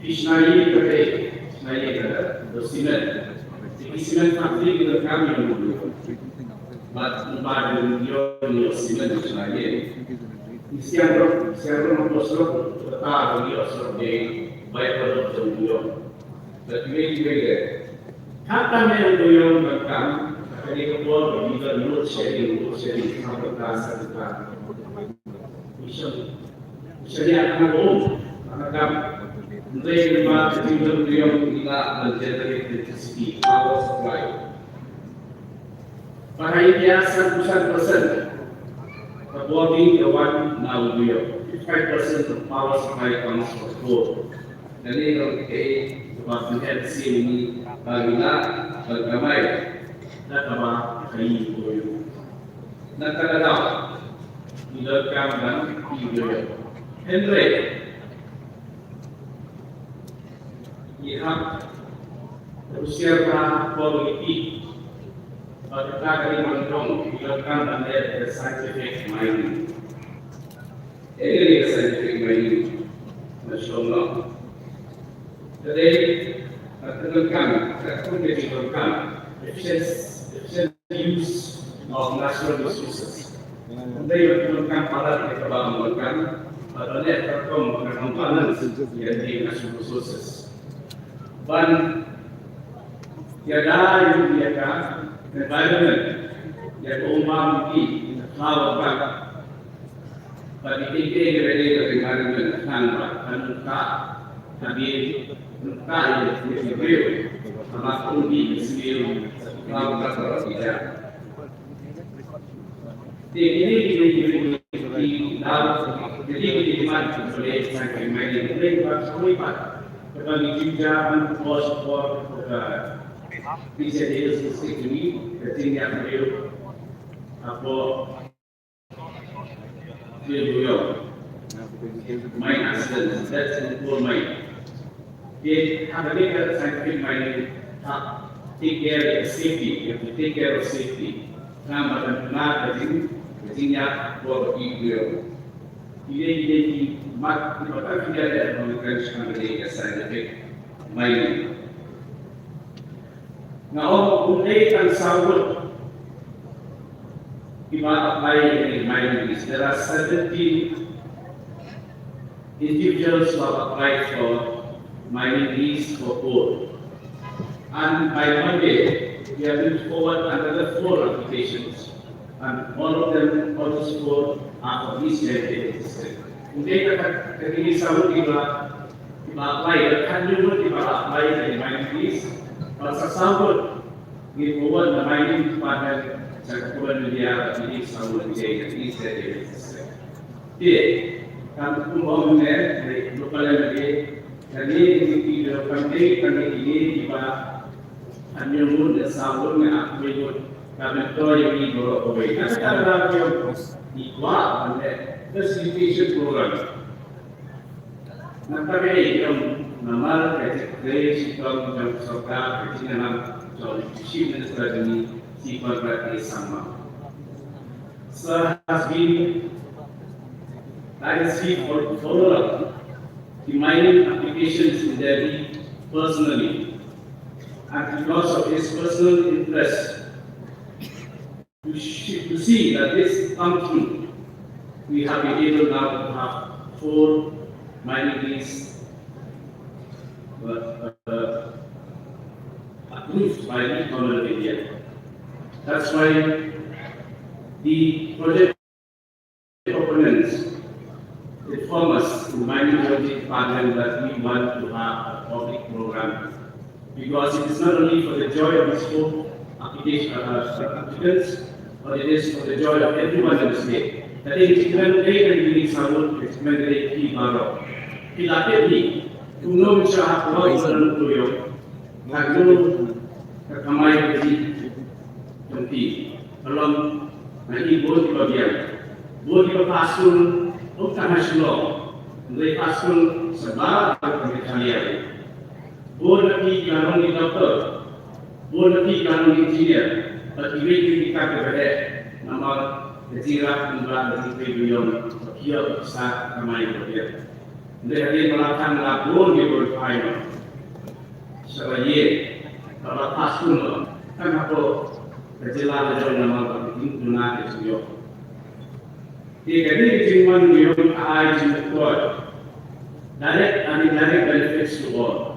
G: isnai kata bersinar, bersinar pasti dilengkap video. Pada video bersinar isnai. Siapa memposting tetap video sebagai baik pada video. Tapi juga kata yang mereka kali keluar juga note sharing sampai ke Misalnya akan menerima video tidak menjadi electricity power supply. Pada biasa 100%. Avoiding the one now we are 55% of power supply comes from coal. Jadi kalau kita buat healthy ini bagila bergamai, nak apa kayu koyo, nak kada dilakukan dan dijual. Henry, ia berusia politik. Kita kali mendorong dilakukan dan scientific mining. Ini scientific mining, nasional. Jadi, kita dilakukan efficient use of natural resources. Kita dilakukan pada kita bangunkan, pada net components yang di natural resources. Dan tiada yang diakan environment yang umum di kawasan bagi kita dari environment tanpa tapi yang diperlukan sama undi sendiri kawasan tidak. Ini di dalam jadi dimana oleh saya main ini berapa bagi juga for bisa ini ketinggian beliau apa beliau main accident that's in full main dia ada dekat scientific mining take care of safety you have to take care of safety nama dan benar ketinggian for beliau ini mat kita tidak ada menggunakan scientific mining. Now, today and Southwood, apply in mining lease. There are 17 individuals who have applied for mining lease for coal. And by Monday, we have moved forward another 4 applications. And all of them, all those 4 are for East United District. Today, the Southwood apply, can you apply in mining lease? Masa sambut di bawah nama ini pada cakupan media ini sambut jadi saya. Dia kan pembangunan dari lokal media jadi di dalam ini tiba hanya mudah sambut nak ikut kami tahu yang ini baru boleh. Kita ada yang ikut anda facilitation program. Nampak yang nama kerja sistem dan serta kerjaan jauh sibuk strategi si PYRDA sama. Has been follow the mining applications in Delhi personally, and because of his personal interest to see that this comes through, we have been able now to have 4 mining lease approved by the government of India. That's why the project proponents inform us in mining project department that we want to have because it is not only for the joy of these four applicants, but it is for the joy of everyone in the state. Jadi jika mereka diberi sambut, mereka dibawa. Kita ini, kuno mencari pulau dan pulau, lalu kamai beri tempi. Kalau nanti boleh bagian, boleh pasul, untuk nasional, boleh pasul sebab kalian. Boleh pergi kalau di doktor, boleh pergi kalau di engineer, tapi kita kepada nama Kecirap membuat dari beliau kia besar ramai berdia. Mereka melakukan labur di berfirman. Sebab kalau pasun kan apa kejelas dari nama penting guna itu. Jika ini cuma beliau ai jemput, direct and indirect benefits to all.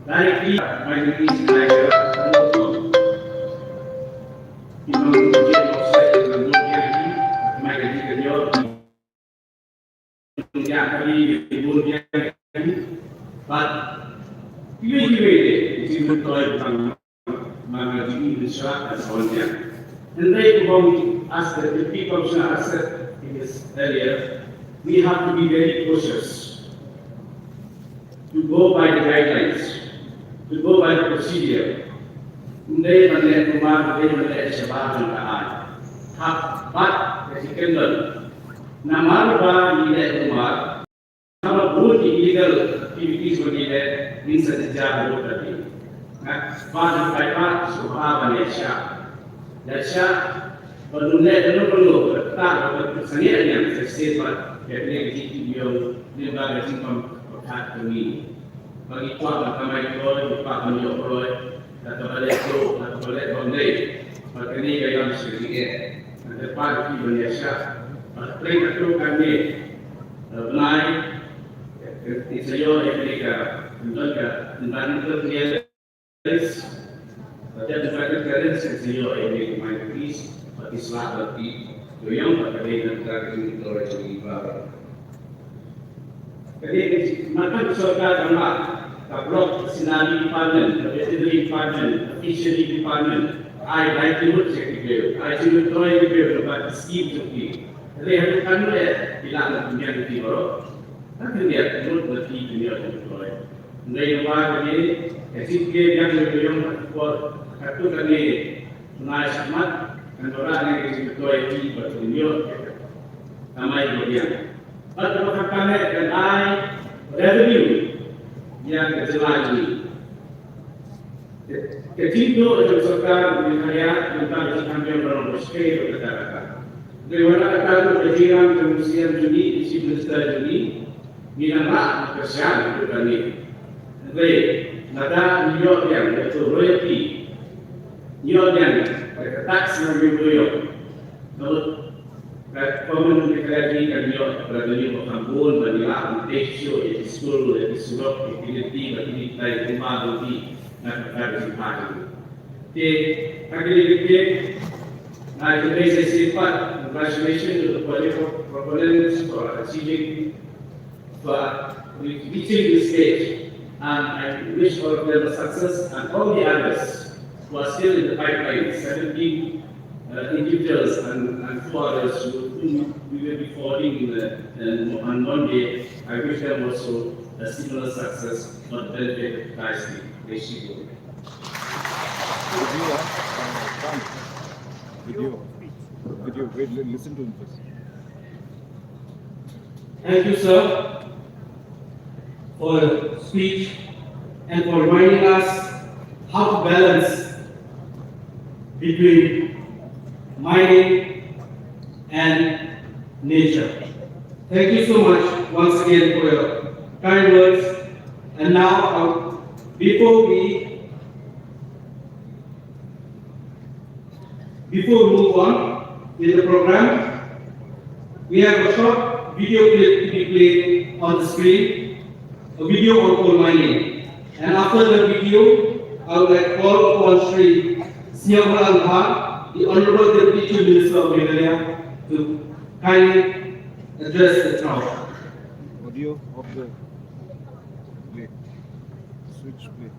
G: Directly, minorities like but eventually it is employed from managing the shop as volunteer. And they want us the people should accept in this area, we have to be very cautious to go by the guidelines, to go by the procedure. They melihat rumah, they melihat sebab dan keadaan. But as you can learn, nama rumah melihat rumah, nama pun illegal activities melihat ini saja boleh tadi. Pada mereka suka Malaysia, Malaysia perlu tak bersanian yang sesuai dengan yang lembaga simpang pekat kami. Bagi tuan kami itu pak kami oleh atau balik tu atau balik bondai, maka ini gaya sedikit. Depan di Malaysia, mereka itu kami naik Israel Amerika, mereka membantu dia. Pada depan kerana Israel Amerika minorities, Islam berarti yang berkaitan dengan negara yang baru. Jadi maka surga dalam blok sinari department, veterinary department, fishery department, I livelihood secretary, I employee secretary, but scheme secretary. Jadi hari kami bilang dunia itu baru, tapi dia turut berarti dunia employee. Dari luar ini, secretary yang buat kartu kami naik semat, orang yang employee berdunia, ramai berdiam. Kalau kami dan revenue yang jelas ini. Ketiga adalah serta menghayat tentang kampion dalam bersekali berkata-kata. Dari mana kata berjiran kemusian juni, isi minister juni, minanglah kesian itu kami. Dari nada New York yang itu royalty, New York yang tax yang New Common Secretary kan dia berada berkambun banilah intensio di sekolah di surau di di rumah di nak bersimpati. Di hari ini I say sifat congratulations to the proponents for achieving reaching this stage, and I wish all of them success and all the others who are still in the pipeline, 17 individuals and 2 others whom we will be forwarding on Monday. I wish them also a similar success for the benefit of nicely.
H: Video. Wait, listen to him first.
A: Thank you, sir, for the speech and for reminding us how to balance between mining and nature. Thank you so much once again for your kind words. And now, before we move on with the program, we have a short video clip to be played on the screen, a video on coal mining. And after the video, I would like to call upon Shri SHYLLA, the Honorable Deputy Chief Minister of Meghalaya, to kindly address the crowd.
H: Audio of the play. Switch play.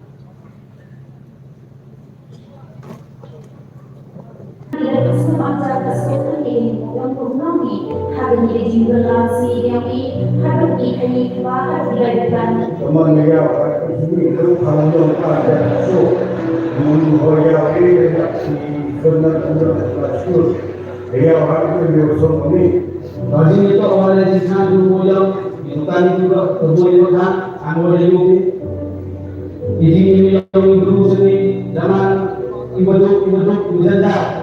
I: ajar kesekian yang purnami hari ini jinggalasi yang ini hari ini bahar dilakukan.
D: Teman dia ini itu kalau yang ada so mengoyak ini si benar-benar terus dia orang itu dia ini. Jadi itu orang yang disana dulu yang bukan juga kemudian anggota juga. Ini yang dulu sini zaman ibu janda.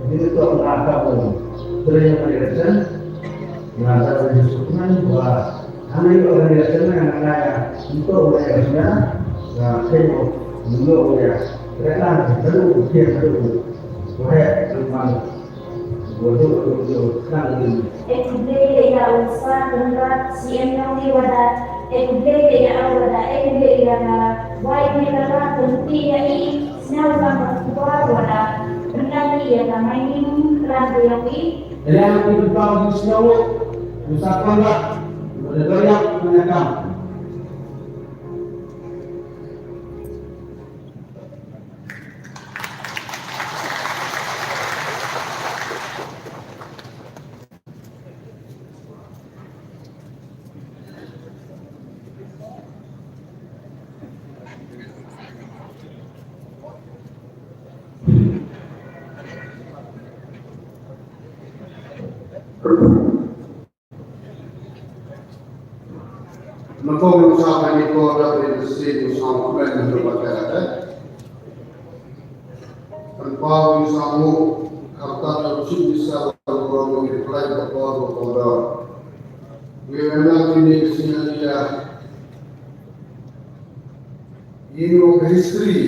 D: Ini tu angka pun terima kasih. Nada disebutkan bahwa hanya organisasi yang ada untuk organisasinya, saya dulu ya, kerana dulu dia dulu, saya memang dulu kan ini.
I: Ekubele ya usaha dengan siapa yang wadah, ekubele ya wadah, ekubele ya baik negara tentunya ini senang banget wadah. Berkali ya namanya rantai yang ini.
D: Yang itu tahu di sini, usahakanlah banyak menekan.
B: Nampaknya usaha ini keluarga dari sini usaha KYRMEN berbagai. Tanpa usahamu kata yang bisa bergabung di keluarga keluarga. Memang ini kesini dia ini history.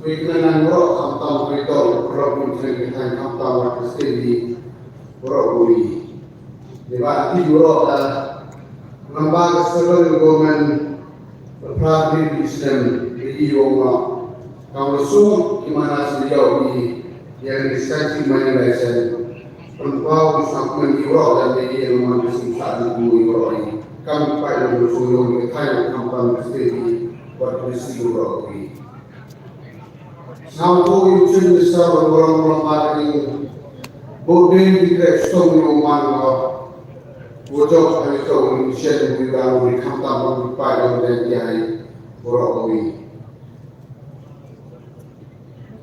B: Mereka orang kantong mereka bergabung dengan kantong mereka sendiri bergabung. Dibanding orang lembaga sebagai government berperan di sistem di Eropa. Kalau semua gimana sejauh ini yang disaksi Malaysia, tanpa usahakan Eropa dan media yang mengandung saat itu Eropa ini, kami pada berusaha untuk Thailand kampanye studi berprestasi Eropa ini. Sampai ujian besar orang-orang mati, bodeng di kreator yang mana Wujud kami tahu Indonesia dan juga di kampung berupaya dan jahit berawal.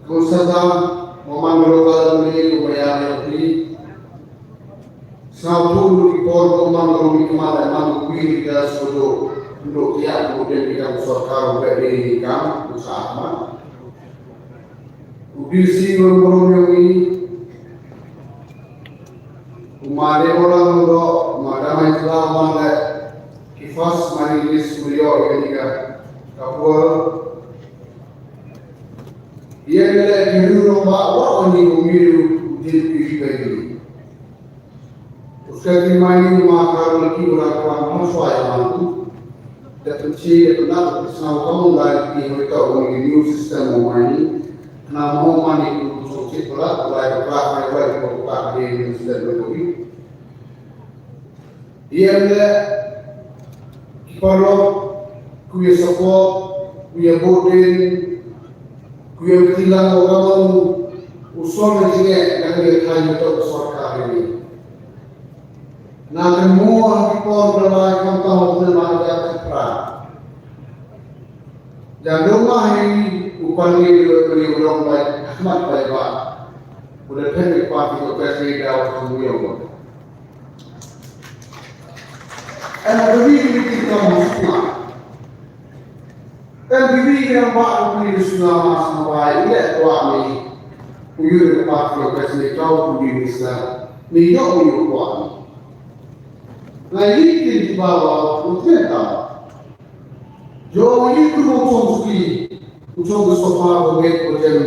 B: Konserta momen global ini lumayan lebih. Satu di port momen lebih kemarin mampu kita sudah untuk tiap kemudian kita bersorkar dari kam usaha. Ubisi orang ini Umade orang untuk madam Islam mana kifas majelis beliau ketika kapur dia adalah diurut bawa ini umiru diri bagi. Usai dimani makar lagi orang maswai mampu dan penci benar bersama kamu lagi mereka undi new system ini nama mani sukses berat mulai berapa kali berbuka di sistem berikut. Ia adalah kalau kuya support, kuya voting, kuya bertilang orang usul juga yang dilakukan untuk sorkar ini. Namun semua people berlaku tentang berbagai perkara. Dan rumah ini bukan dari orang baik, Ahmad baik pak. Sudah terjadi parti presiden awal semua. Berdiri kita semua. Dan berdiri yang baru berdiri semua sampai ia tua ni. Uyur parti presiden kau berdiri sah. Ni yo uyur tua ni. Lagi di bawah mungkin tak. Jo itu muncul suki, muncul bersama dengan program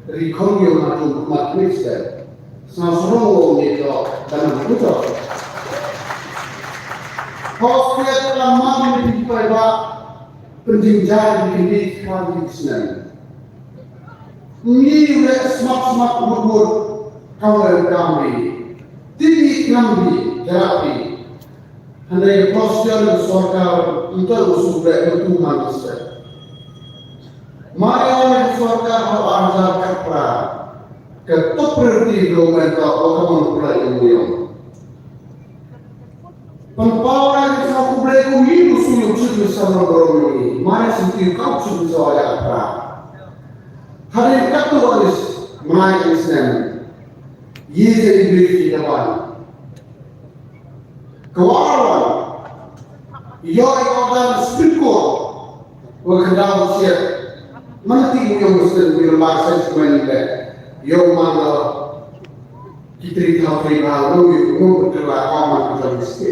B: recall yang macam matematika. Sangat seronok ni tu dan muncul.
D: Kosket lama di PYRDA penjenjang di Kalimantan. Ini oleh semak-semak umur kawan kami, tinggi kami terapi. Andai postur sorkar untuk usul berbentuk manusia. Mari orang sorkar ajar kapra ketuk berarti domen kau orang mulai ilmu. Pempawaran yang aku boleh kuih usul bersama orang ini. Mari sendiri kau sudah saya apa? Hari kata waris menaik Islam. Ye jadi beri dewan. Kawan, ia orang spiritual, berkedal siap. Mana tiga yang Muslim bila bahasa semuanya ini. Yang mana kita tahu perihal itu berkelah aman kita mesti.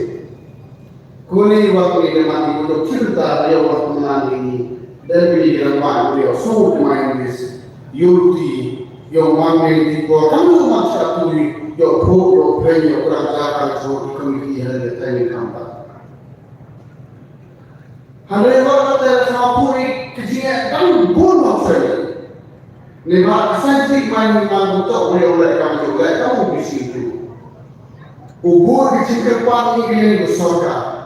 D: Kuni waktu ini mati untuk cerita dia waktu menangis dan beri kelembagaan dia semua pemain this unity yang mana di bawah kamu semua satu yang pro yang pen yang kurang jalan so kami hari ini kampak. Hari waktu dari semua kejian dan bunuh saya. Nebak sensi main untuk oleh kamu juga kamu di situ. Ubur kecil pagi ini bersorga.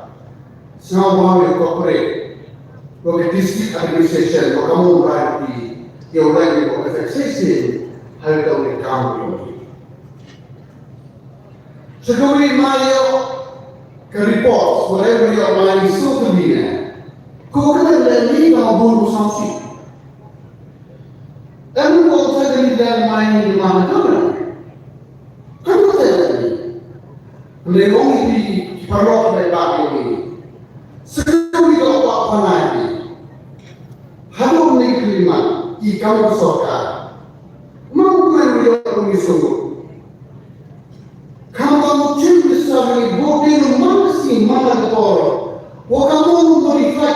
D: Semua orang corporate, bagi district administration, bagi kamu berarti yang lain yang berefeksi hal itu oleh kamu. Sekarang Mario ke report, whatever your mind is so to be there. Kau kena lagi kalau bunuh sanksi. Dan kau tak jadi dalam mind di mana kau nak? Kau tak jadi. Mereka ini perlu dari bagi ini. Sekali kau apa lagi? Harum ni kelima, ikan bersorka. Mampu yang dia sungguh. Kamu cuma besar ni, boleh mana sih mana betul. Kamu modify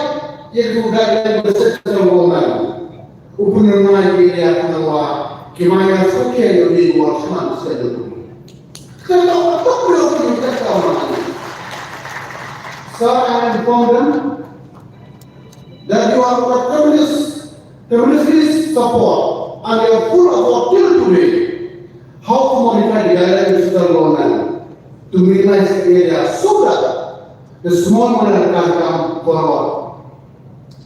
D: yang sudah yang bersejarah orang. Upun mana dia akan awak, kemana sekian yang dibuat sama sekali. Kalau tak boleh kita tahu mana. So I inform them that you are communist support and you are full of what till today how to modify the guidelines of the government to minimize the area so that the small money can come forward.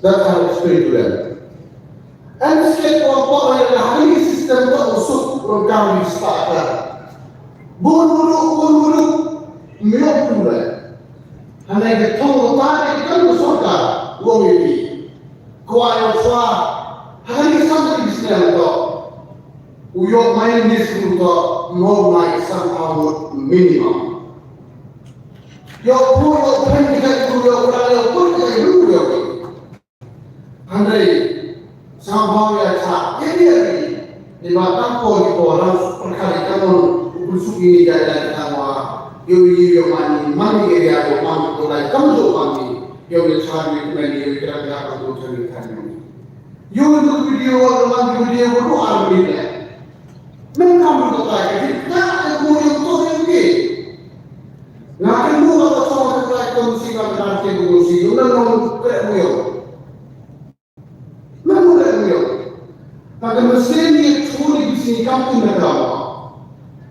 D: That's how I explain to them. And the state power and the highly system that also will come with starter. Bulu, milk to them. Andai ketemu tarik kan bersorga, uang ini. Kuat yang hari sampai di sini tu, uyok main di sini tu, mau naik sampai minimum. Yang punya pendidikan uyok berada pun jadi uyok. Andai sampai yang sah, ini di belakang pun orang perkara kamu busuk ini jalan kamu. Yo mani area yo mani to lai kam jo mani yo le chami mani yo kira kira ko chali kani yo do video or man video ko armi le men kam to ta ke ta ko yo to ke na ke mu ko to ko ta ko si ka ta ke ko si yo na no ke mu yo na mu le mu yo ta ke mesti ni chuli bi kam tu na ka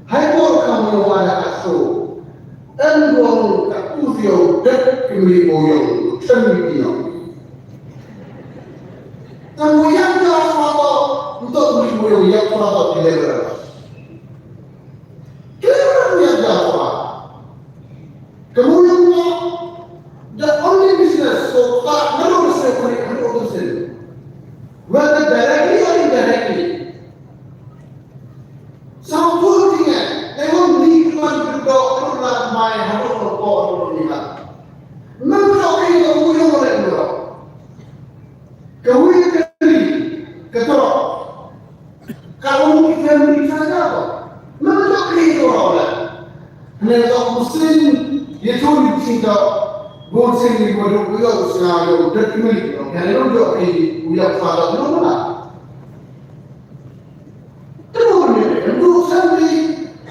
D: hai ko kam yo wa ka so Engkau tak usah dek kembali boyong, sendiri dia. Kamu yang jelas apa untuk beli boyong yang apa dilihat. Kira yang jelas apa? Kemudian the only business so tak harus saya beri whether directly or indirectly. Sampai dia, memang lingkungan berdoa my harus berdoa berdoa. Mendoa itu mula oleh berdoa. Kau ini keterok. Kalau kita bisa apa? Mendoa itu oleh. Mendoa Muslim itu disingkat. Muslim itu berdoa sekarang terkini. Kalau berdoa ini udah pada berdoa. Terus mendoa sendiri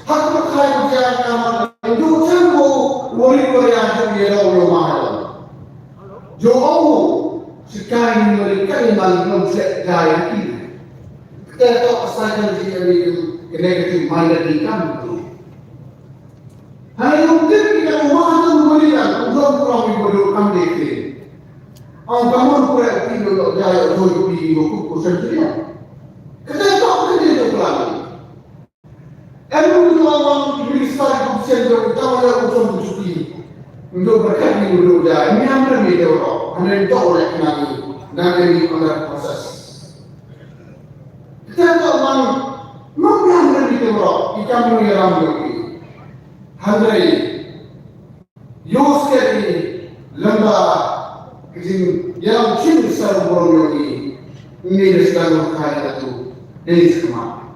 D: hak berkait dengan agama. Itu semua murid yang jadi orang mahal. set gaya ini. Kita tahu pasal yang negatif minded di kamu. Hanya mungkin kita memahami memberikan untuk kurang ibu kamu dekri. Ang kamu kurang ibu gaya untuk ibu kuku sendiri. Kita tahu kita itu kelani. Elu orang minister sendiri utama yang usung cuti untuk berkati ibu gaya. Ini hampir beda orang. Hanya tahu oleh kami. Nanti pada proses. Kita tahu mengambil itu bro, kita mengiram lagi. Handai, yos kiri lembah kecil yang ciri besar bro lagi. Ini sedang berkaya itu dari semua.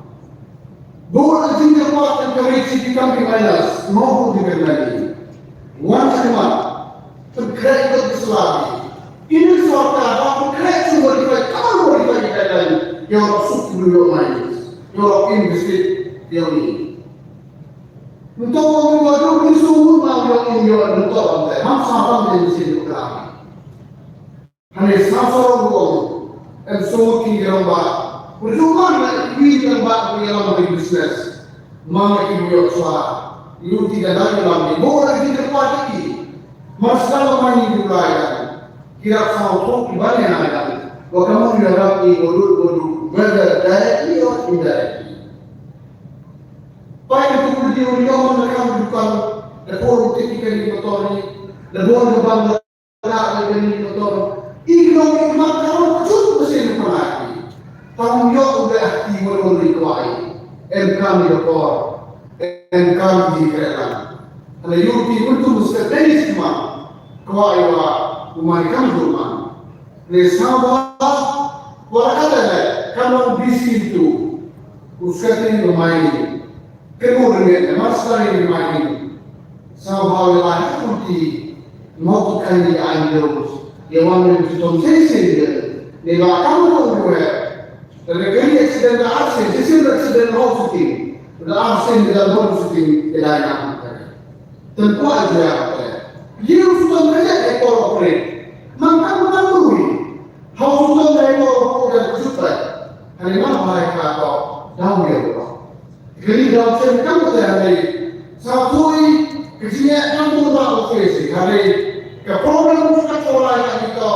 D: Boleh tinggal waktu kerja di kami malas maupun di Bernadi. Wan semua terkait berselami. Ini suatu apa kerja modify, kalau modify dan yang suku dulu main, yang investasi yang ini. Untuk membuat itu semua yang ini yang untuk apa? Ham sama dengan sini kami. Hanya sama orang dan semua kini lembah. Perjuangan ini lembah yang lebih bisnes. Mana ibu yang suara, ibu tidak ada lagi. Boleh tidak pasti. Masalah main juga ya. Kira sama tu kembali ada. Kamu tidak lagi bodoh whether directly or indirectly. Baik itu beliau mereka bukan lebih typically motori, lebih bangga dengan motor. Ekonomi makro cukup mesin penagi. Tanggung jawab sudah aktif berikuai. Kami doktor, kami dikirakan. Kalau yuti untuk mesti semua kuaiwa umarikan rumah. Nesama warakada kalau bisi itu usahakan bermain kemudian masalah bermain sama lagi seperti mau kan di Andalus yang mana itu sensasi ni kamu tahu terjadi accident accident hospital accident dalam hospital tidak tentu aja dia sudah kerja ekor operate maka menanggung how sudah mereka dan berjuta hari mana mereka atau daun dia berapa jadi dalam sehingga kamu terhadap satu kecilnya kamu tak ofisi hari ke problem kita coba kita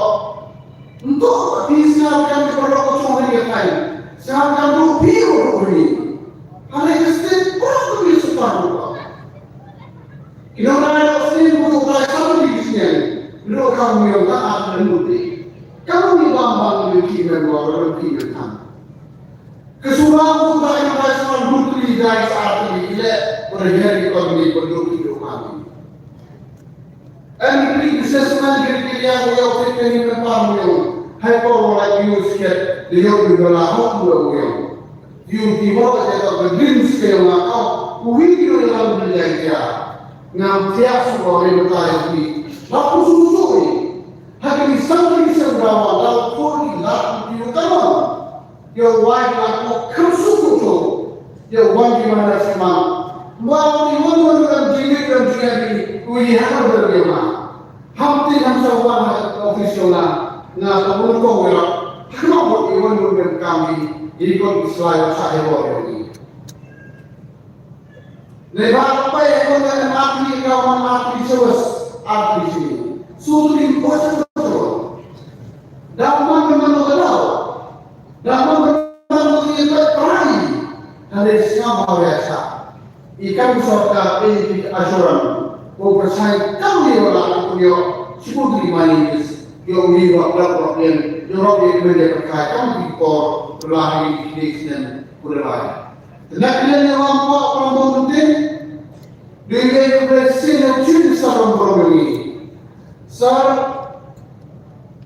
D: untuk bisa kami berlaku cuma dia kain sekarang kamu biru ini hari kesetiap orang lebih suka lupa kita ada sini untuk belajar di sini lu kamu yang tak ada bukti kamu ni bambang lebih menguar lebih menang kesulitan untuk belajar bukti dari saat ini bila berjari kami berdua kami and assessment criteria yang kita ini memang hai kalau lagi usia dia juga lah yang di bawah kita berdiri sekali maka video yang berjaya ngambil semua yang berkali lalu susui hari sampai seberapa dalam kodi lalu diutama yang wajib laku kersuku yang wajib mana semang mau diwangan jinik dan jinik ulihan berbeda hampir hamsawan ofisialnya na kamu kau berap kenapa diwangan kami ikut selain saya ini lepas apa yang kita mati kawan mati sewas arti sini suatu impossible dapat mengenal dapat mengenal perai dari semua biasa ikan sorga ini asuran bersaing kami orang punya sepuluh manis yang diwakilkan yang menjadi berkait kami por berlari di dan berlari. Tentunya yang mampu orang penting dia berhasil mencuri sarang program ini. Sir,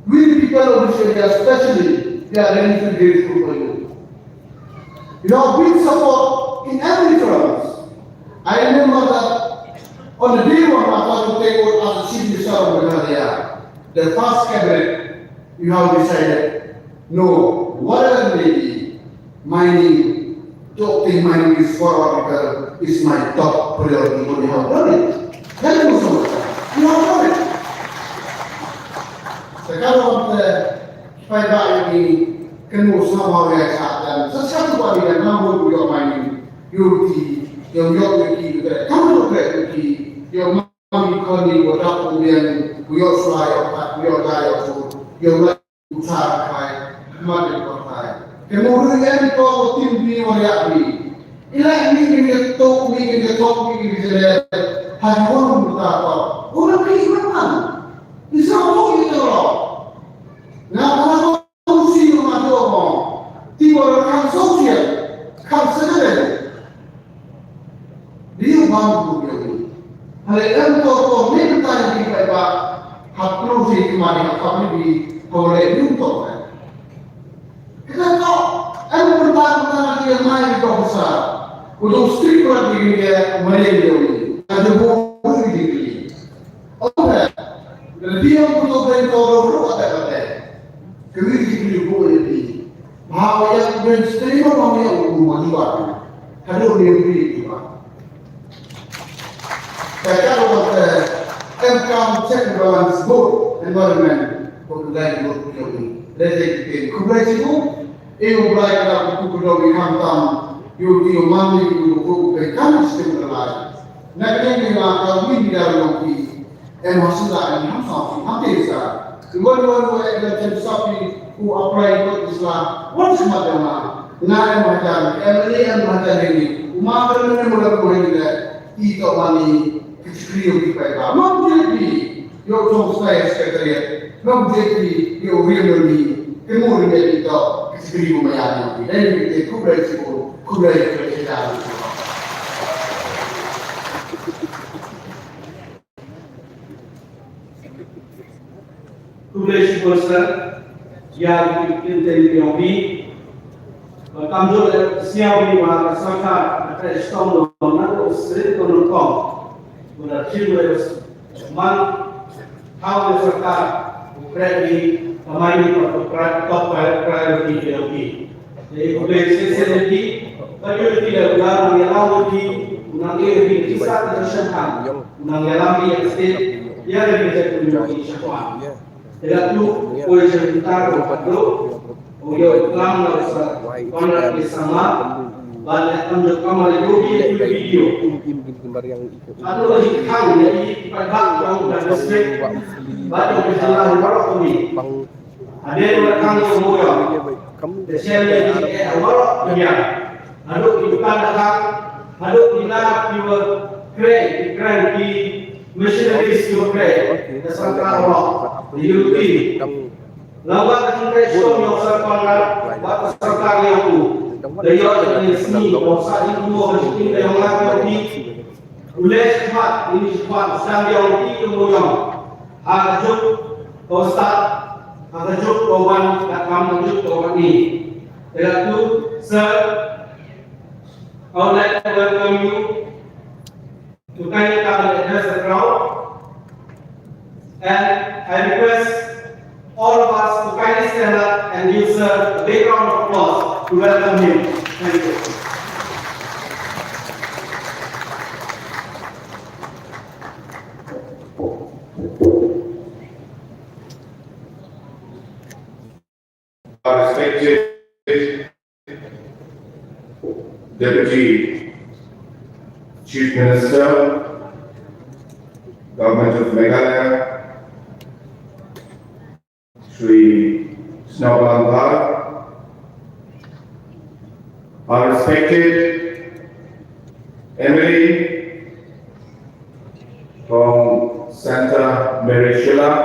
D: we people of this area especially, they are ready to grateful for you. You know, big support in every front. I remember that on the day when I was to take over as the chief minister of Meghalaya, the first cabinet, you have decided, no, whatever may be, mining, adopting mining is forward because it's my top priority. But you have done it. Thank you so much. You have done it. Sekarang PYRDA ini kena sama yang dan sesuatu kali yang namun juga main yuki yang yuki juga kamu juga yuki yang mami koni wadah kemudian buyok suai otak buyok daya tu yang lagi usaha kai mati kotai kemudian kau tim di orang ini ilah ini ketok ini jadi hanya orang ini mana bisa orang itu loh nah solusi rumah doang, tiba kan sosial, kan sederhana. Dia bantu dia ini. Hal yang tu minta yang kita buat, hak solusi kemarin kami di oleh untuk. Kita tahu, pertama yang main itu besar. Untuk strik lagi dia main dia ini. Ada buku ini. Okey, dia untuk beritahu ada. Kami boleh di bahawa yang bersedia orang yang rumah juga kalau dia beri juga. Kalau MCAM check balance board environment pemudai board ini, jadi kubrai itu, kubrai kalau kubrai hantam, you mandi you bekan sistem terlalu. Nak ni kalau ini dalam lagi, masalah ini hampir sama. Dua-dua yang sapi who apply to Islam, what is madama? Na macam, yang macam ini, umat yang mula boleh itu mani kecil di PYRDA. Mungkin yo jom saya sekretariat, mungkin yo real ni, kemudian itu kecil lumayan. Dan itu kubrai kerja.
F: Tulis poster yang bikin dari Yogi, kamjor siapa ni wah kesana ada stone dona tu sering kononkom, guna cium man how serta ukrepi pemain itu top priority Yogi. Jadi tulis sesuatu bagi tidak ulang yang di unang ini kisah tersebut unang yang di estate dia lebih jadi Yogi siapa. Tidak tu, boleh cerita kepada Oyo Islam nasa konak bersama banyak tunjuk kamar Yogi video. Satu lagi kau jadi pada kau dan respect banyak berjalan warak ini. Ada orang yang moya, desanya di warak dunia. Aduk di depan datang, aduk di nak di keren di missionaries you pray. Dasar Allah. Di lawan kongresyon yang serpangkat batas serta yang tu daya dari sini bangsa itu mau bersikap yang lagi boleh cepat ini cepat sedang yang itu moyang hajuk ustaz hajuk kawan dan hajuk kawan ini dengan tu sir I would like to welcome you to kindly come and address the crowd. And I request all of us to kindly stand up and give Sir a big round of applause to welcome him. Thank you.
B: Respected Deputy Chief Minister, Government of Meghalaya, Shri Snowball, our respected Emily from Santa Mary SHYLLA,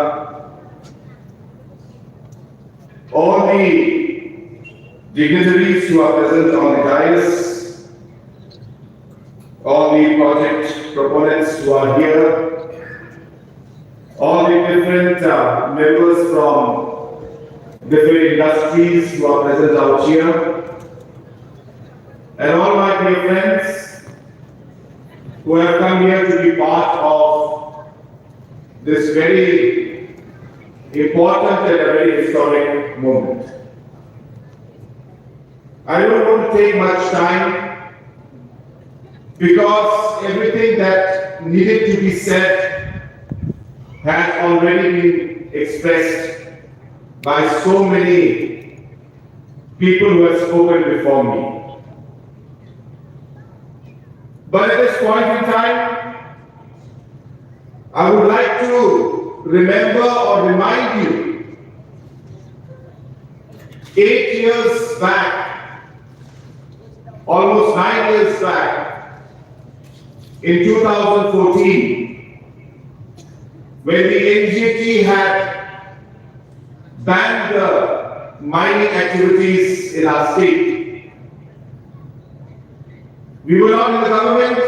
B: all the dignitaries who are present on the dais, all the project proponents who are here, all the different members from different industries who are present out here, and all my dear friends who have come here to be part of this very important and a very historic moment. I don't want to take much time because everything that needed to be said has already been expressed by so many people who have spoken before me. But at this point in time, I would like to remember or remind you, 8 years back, almost 9 years back, in 2014, when the NGT had banned the mining activities in our state. We were not in the government,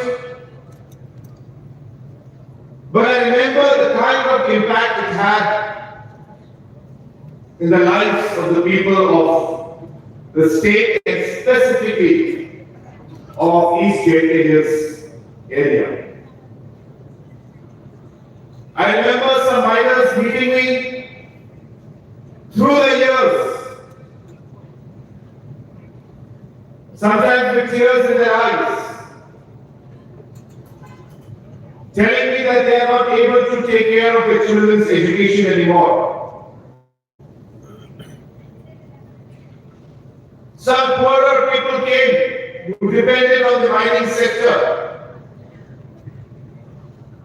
B: but I remember the kind of impact it had in the lives of the people of the state and specifically of East JINGPLIE area. I remember some miners meeting me through the years, sometimes with tears in their eyes, telling me that they are not able to take care of their children's education anymore. Some poorer people came who depended on the mining sector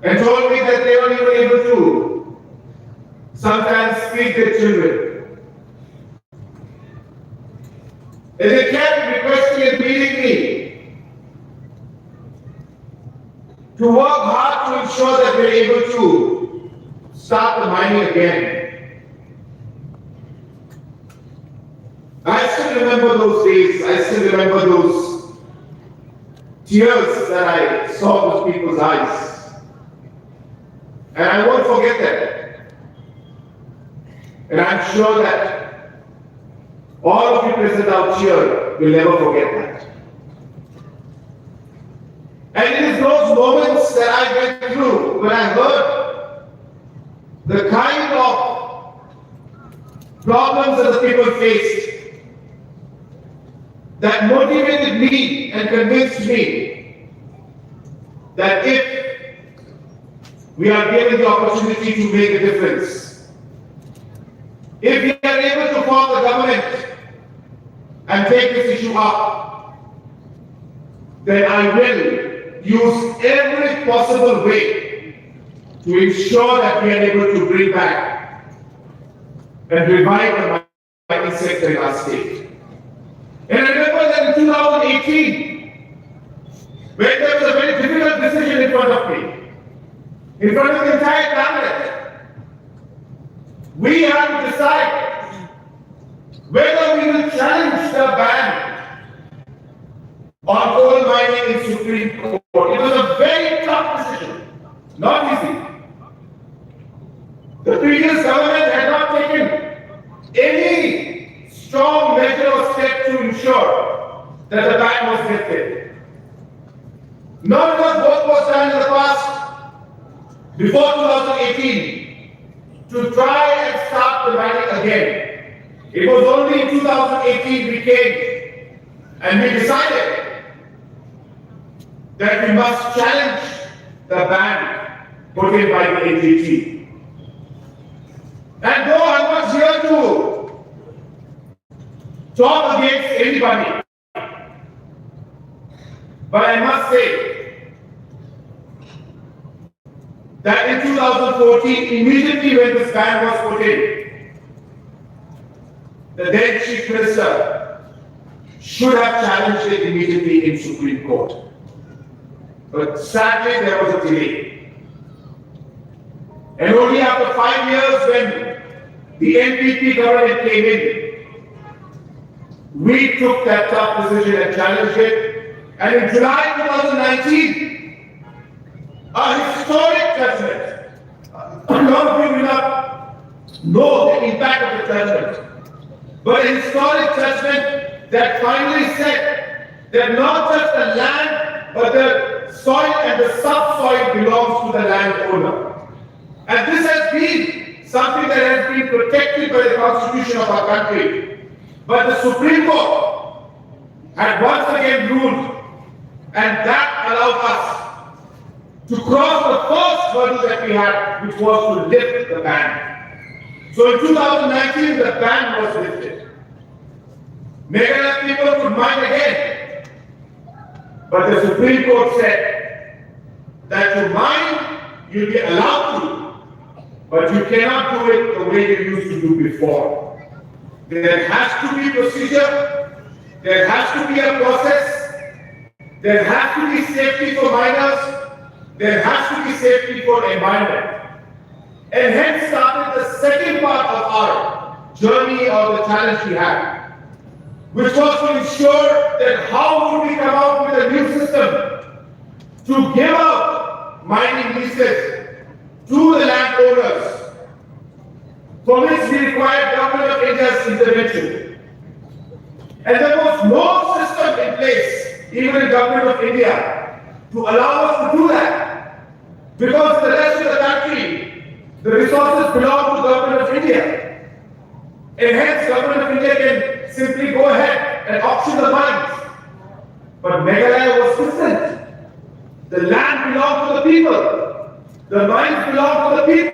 B: and told me that they were even able to sometimes feed their children. And they kept requesting and pleading me to work hard to ensure that we're able to start the mining again. I still remember those days. I still remember those tears that I saw those people's eyes. And I won't forget that. And I'm sure that all of you present out here will never forget that. And it is those moments that I went through when I heard the kind of problems that the people faced that motivated me and convinced me that if we are given the opportunity to make a difference, if we are able to form the government and take this issue up, then I will use every possible way to ensure that we are able to bring back and revive the mining sector in our state. And I remember that in 2018, when there was a very difficult decision in front of me, in front of the entire cabinet, we have to decide whether we will challenge the ban on coal mining in Supreme Court. It was a very tough decision, not easy. The previous government had not taken any strong measure or step to ensure that the ban was lifted. Not enough work was done in the past before 2018 to try and start the mining again. It was only in 2018 we came and we decided that we must challenge the ban put in by the NGT. And though I'm not here to talk against anybody, but I must say that in 2014, immediately when this ban was put in, the then Chief Minister should have challenged it immediately in Supreme Court. But sadly, there was a delay. And only after 5 years, when the NPP government came in, we took that tough decision and challenged it. And in July 2019, a historic judgment. A lot of you will not know the impact of the judgment, but a historic judgment that finally said that not just the land, but the soil and the subsoil belongs to the landowner. And this has been something that has been protected by the Constitution of our country. But the Supreme Court had once again ruled, and that allowed us to cross the first hurdle that we had, which was to lift the ban. So in 2019, the ban was lifted. Meghalaya people could mine again. But the Supreme Court said that to mine, you'll be allowed to, but you cannot do it the way you used to do before. There has to be procedure, there has to be a process, there has to be safety for miners, there has to be safety for environment. And hence started the second part of our journey or the challenge we had, which was to ensure that how would we come out with a new system to give out mining leases to the landowners, for which we required Government of India's intervention. And there was no system in place, even in Government of India, to allow us to do that. Because the rest of the country, the resources belong to Government of India. And hence Government of India can simply go ahead and auction the mines. But Meghalaya was different. The land belonged to the people. The mines belong to the people.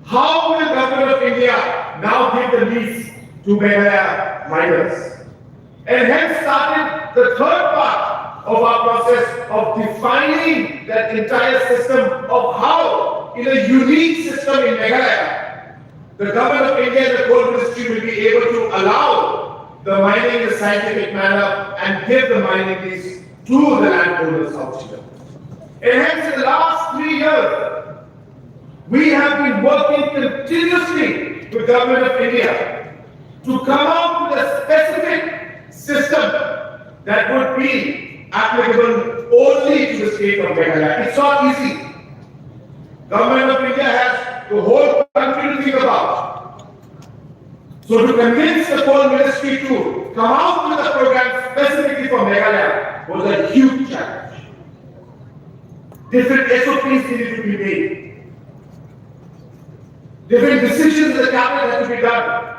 B: How will Government of India now give the lease to Meghalaya miners? And hence started the third part of our process of defining that entire system of how, in a unique system in Meghalaya, the Government of India and the Coal Ministry will be able to allow the mining in a scientific manner and give the mining lease to the landowners out here. And hence in the last 3 years, we have been working continuously with Government of India to come out with a specific system that would be applicable only to the state of Meghalaya. It's not easy. Government of India has the whole country to think about. So to convince the Coal Ministry to come out with a program specifically for Meghalaya was a huge challenge. Different SOPs needed to be made. Different decisions in the cabinet had to be done.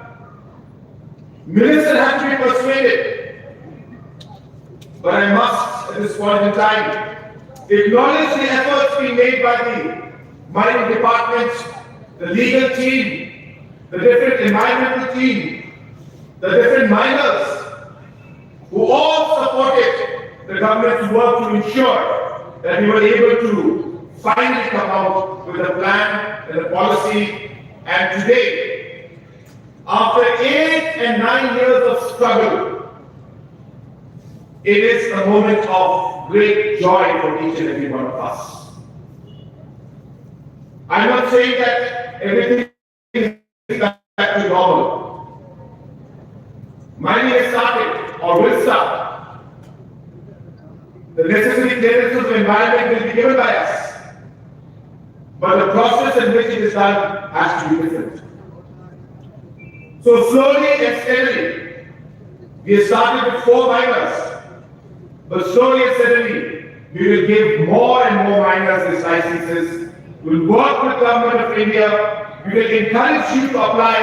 B: Ministers had to be persuaded. But I must, at this point in time, acknowledge the efforts being made by the mining department, the legal team, the different environmental team, the different miners, who all supported the government's work to ensure that we were able to finally come out with a plan and a policy. And today, after 8 and 9 years of struggle, it is a moment of great joy for each and every one of us. I'm not saying that everything is back to normal. Mining has started or will start. The necessary clearances of environment will be given by us. But the process in which it is done has to be different. So slowly and steadily, we have started with 4 miners. But slowly and steadily, we will give more and more miners these licenses. We will work with Government of India. We will encourage you to apply.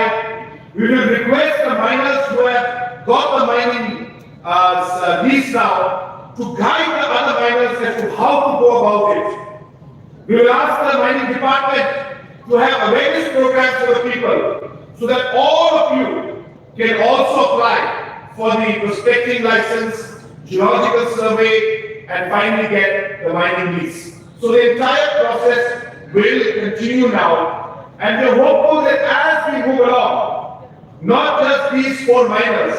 B: We will request the miners who have got the mining lease now to guide the other miners as to how to go about it. We will ask the mining department to have awareness programs for the people so that all of you can also apply for the prospecting license, geological survey, and finally get the mining lease. So the entire process will continue now, and we're hopeful that as we move along, not just these 4 miners,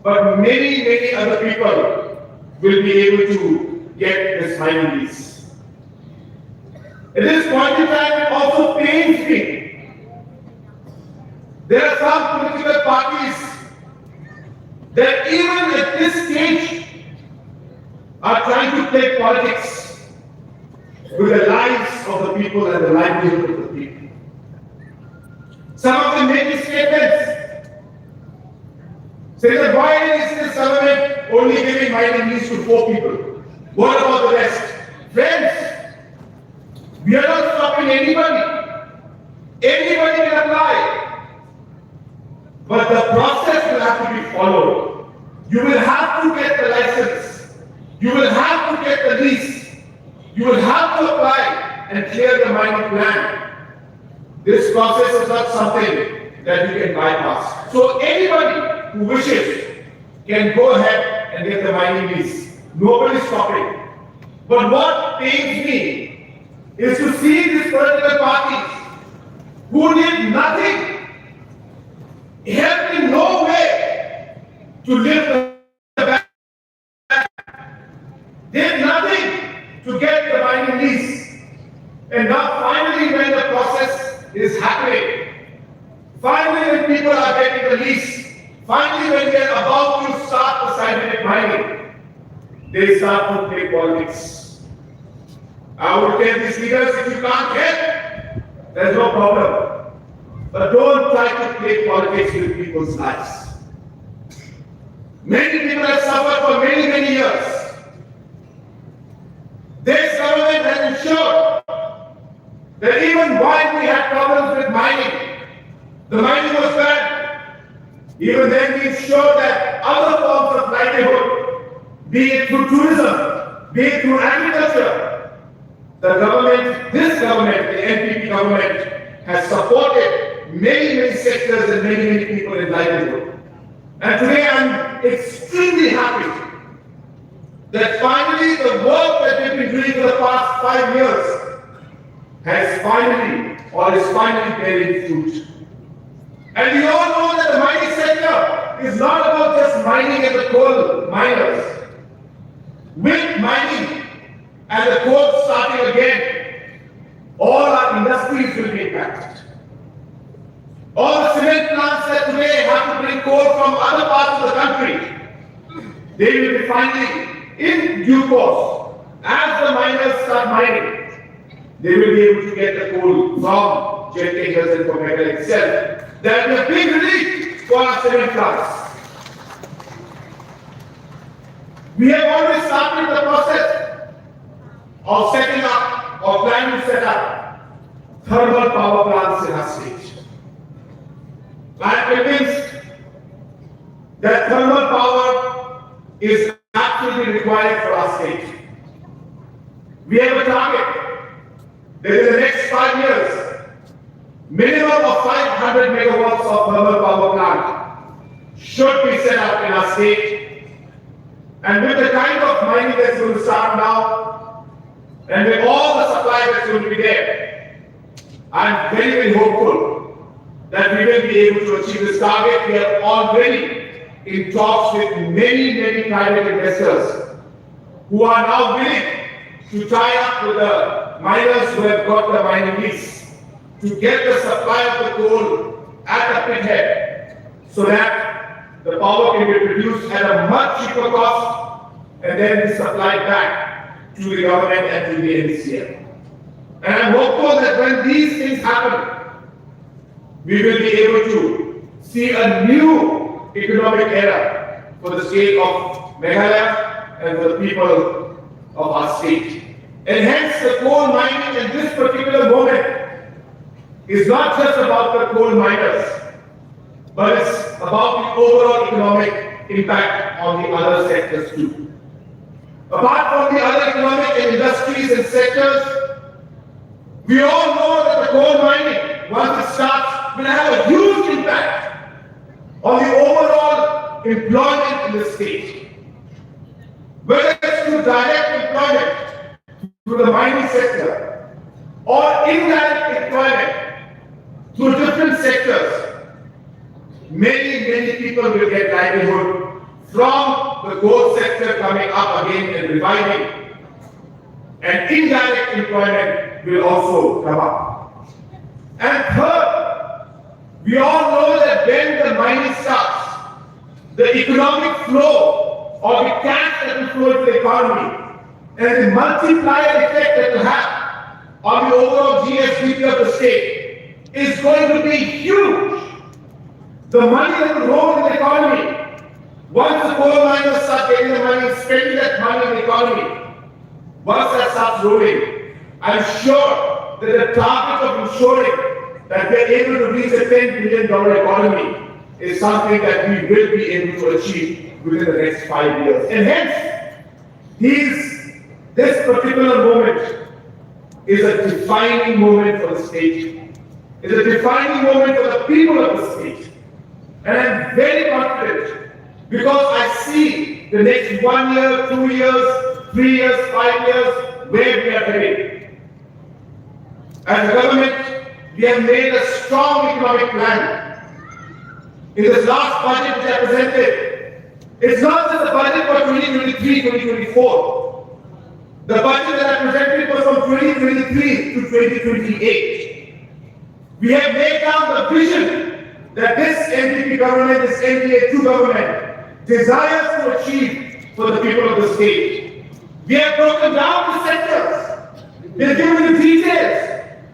B: but many, many other people will be able to get this mining lease. At this point in time, it also pains me. There are some political parties that even at this stage are trying to play politics with the lives of the people and the livelihood of the people. Some of them make statements saying that why is this government only giving mining lease to 4 people? What about the rest? Friends, we are not stopping anybody. Anybody can apply. But the process will have to be followed. You will have to get the license. You will have to get the lease. You will have to apply and clear the mining plan. This process is not something that you can bypass. So anybody
J: who wishes can go ahead and get the mining lease. Nobody is stopping. But what pains me is to see these political parties who did nothing, helped in no way to lift the back, did nothing to get the mining lease. And now finally when the process is happening, finally when people are getting the lease, finally when they are about to start the scientific mining, they start to play politics. I would tell these leaders, if you can't help, there's no problem. But don't try to play politics with people's lives. Many people have suffered for many, many years. This government has ensured that even while we had problems with mining, the mining was bad. Even then we ensured that other forms of livelihood, be it through tourism, be it through agriculture, the government, this government, the NPP government, has supported many, many sectors and many, many people in livelihood. And today I'm extremely happy that finally the work that we've been doing for the past 5 years has finally, or is finally bearing fruit. And we all know that the mining sector is not about just mining and the coal miners. With mining and the coal starting again, all our industries will be impacted. All the cement plants that today have to bring coal from other parts of the country, they will be finally, in due course, as the miners start mining, they will be able to get the coal from JINGPLIE Hills and from Meghalaya itself. There will be a big relief for our cement plants. We have already started the process of setting up, or planning to set up, thermal power plants in our state. I am convinced that thermal power is absolutely required for our state. We have a target that in the next 5 years, minimum of 500 megawatts of thermal power plant should be set up in our state. And with the kind of mining that's going to start now, and with all the supply that's going to be there, I'm very, very hopeful that we will be able to achieve this target. We are already in talks with many, many private investors who are now willing to tie up with the miners who have got the mining lease to get the supply of the coal at the pit head so that the power can be produced at a much cheaper cost and then be supplied back to the government and to the NCL. And I'm hopeful that when these things happen, we will be able to see a new economic era for the state of Meghalaya and for the people of our state. And hence the coal mining in this particular moment is not just about the coal miners, but it's about the overall economic impact on the other sectors too. Apart from the other economic and industries and sectors, we all know that the coal mining, once it starts, will have a huge impact on the overall employment in the state. Whether it's through direct employment through the mining sector or indirect employment through different sectors, many, many people will get livelihood from the coal sector coming up again and reviving. And indirect employment will also come up. And third, we all know that when the mining starts, the economic flow or the cash that will flow into the economy and the multiplier effect that will have on the overall GSDP of the state is going to be huge. The money that will roll in the economy, once the coal miners start getting the money, spending that money in the economy, once that starts rolling, I'm sure that the target of ensuring that we're able to reach a $10 billion economy is something that we will be able to achieve within the next 5 years. And hence, this particular moment is a defining moment for the state. It's a defining moment for the people of the state. And I'm very confident because I see the next 1 year, 2 years, 3 years, 5 years, where we are heading. As a government, we have made a strong economic plan. In this last budget which I presented, it's not just a budget for 2023-2024. The budget that I presented was from 2023 to 2028. We have laid down the vision that this NDP government, this NDA2 government, desires to achieve for the people of the state. We have broken down the sectors. We have given the details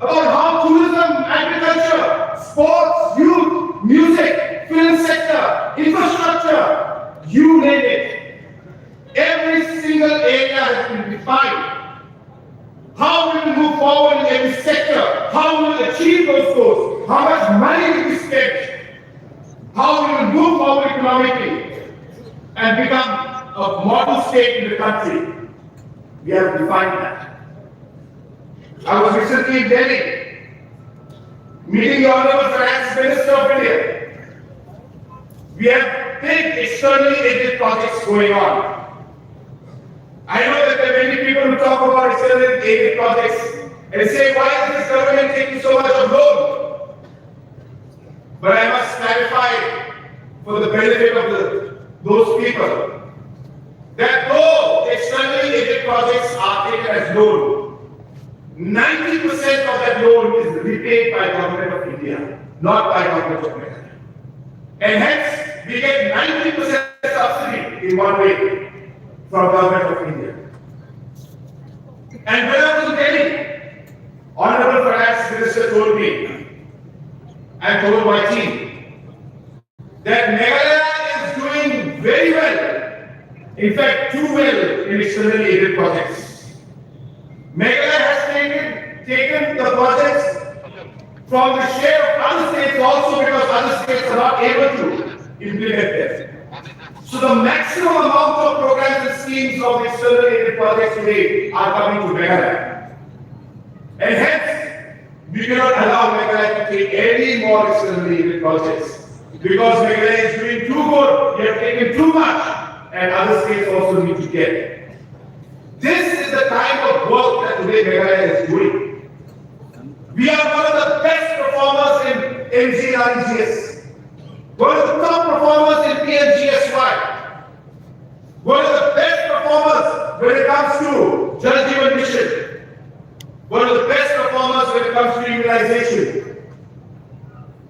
J: about how tourism, agriculture, sports, youth, music, film sector, infrastructure, you name it. Every single area has been defined. How we will move forward in every sector, how we will achieve those goals, how much money will be spent, how we will move forward economically and become a model state in the country. We have defined that. I was recently in Delhi, meeting the Honorable Finance Minister of India. We have big externally aided projects going on. I know that there are many people who talk about externally aided projects and say, why is this government taking so much of loan? But I must clarify for the benefit of those people that though externally aided projects are taken as loan, 90% of that loan is repaid by Government of India, not by Government of India. And hence, we get 90% subsidy in one way from Government of India. And when I was in Delhi, Honorable Finance Minister told me, and told my team, that Meghalaya is doing very well. In fact, too well in externally aided projects. Meghalaya has taken the projects from the share of other states also because other states are not able to implement them. So the maximum amount of programs and schemes of externally aided projects today are coming to Meghalaya. And hence, we cannot allow Meghalaya to take any more externally aided projects because Meghalaya is doing too good, we have taken too much, and other states also need to get. This is the kind of work that today Meghalaya is doing. We are one of the best performers in MGRGS, one of the top performers in PMGSY, one of the best performers when it comes to Jal Jeevan Mission, one of the best performers when it comes to immunization.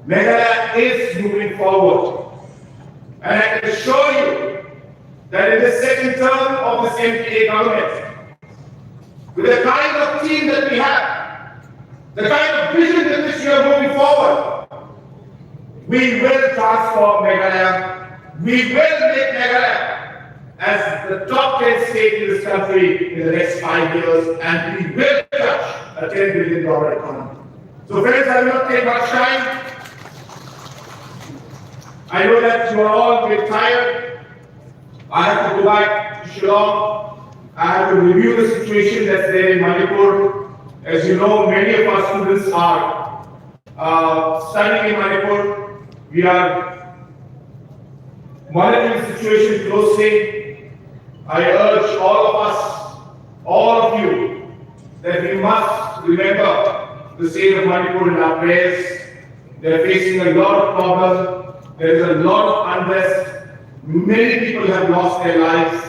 J: Meghalaya is moving forward. And I can assure you that in the second term of this MPA government, with the kind of team that we have, the kind of vision that which we are moving forward, we will transform Meghalaya. We will make Meghalaya as the top 10 state in this country in the next 5 years, and we will touch a $10 billion economy. So friends, I will not take much time. I know that you are all very tired. I have to go back to Shillong. I have to review the situation that's there in Manipur. As you know, many of our students are studying in Manipur. We are monitoring the situation closely. I urge all of us, all of you, that we must remember the state of Manipur in our prayers. They are facing a lot of problems. There is a lot of unrest. Many people have lost their lives,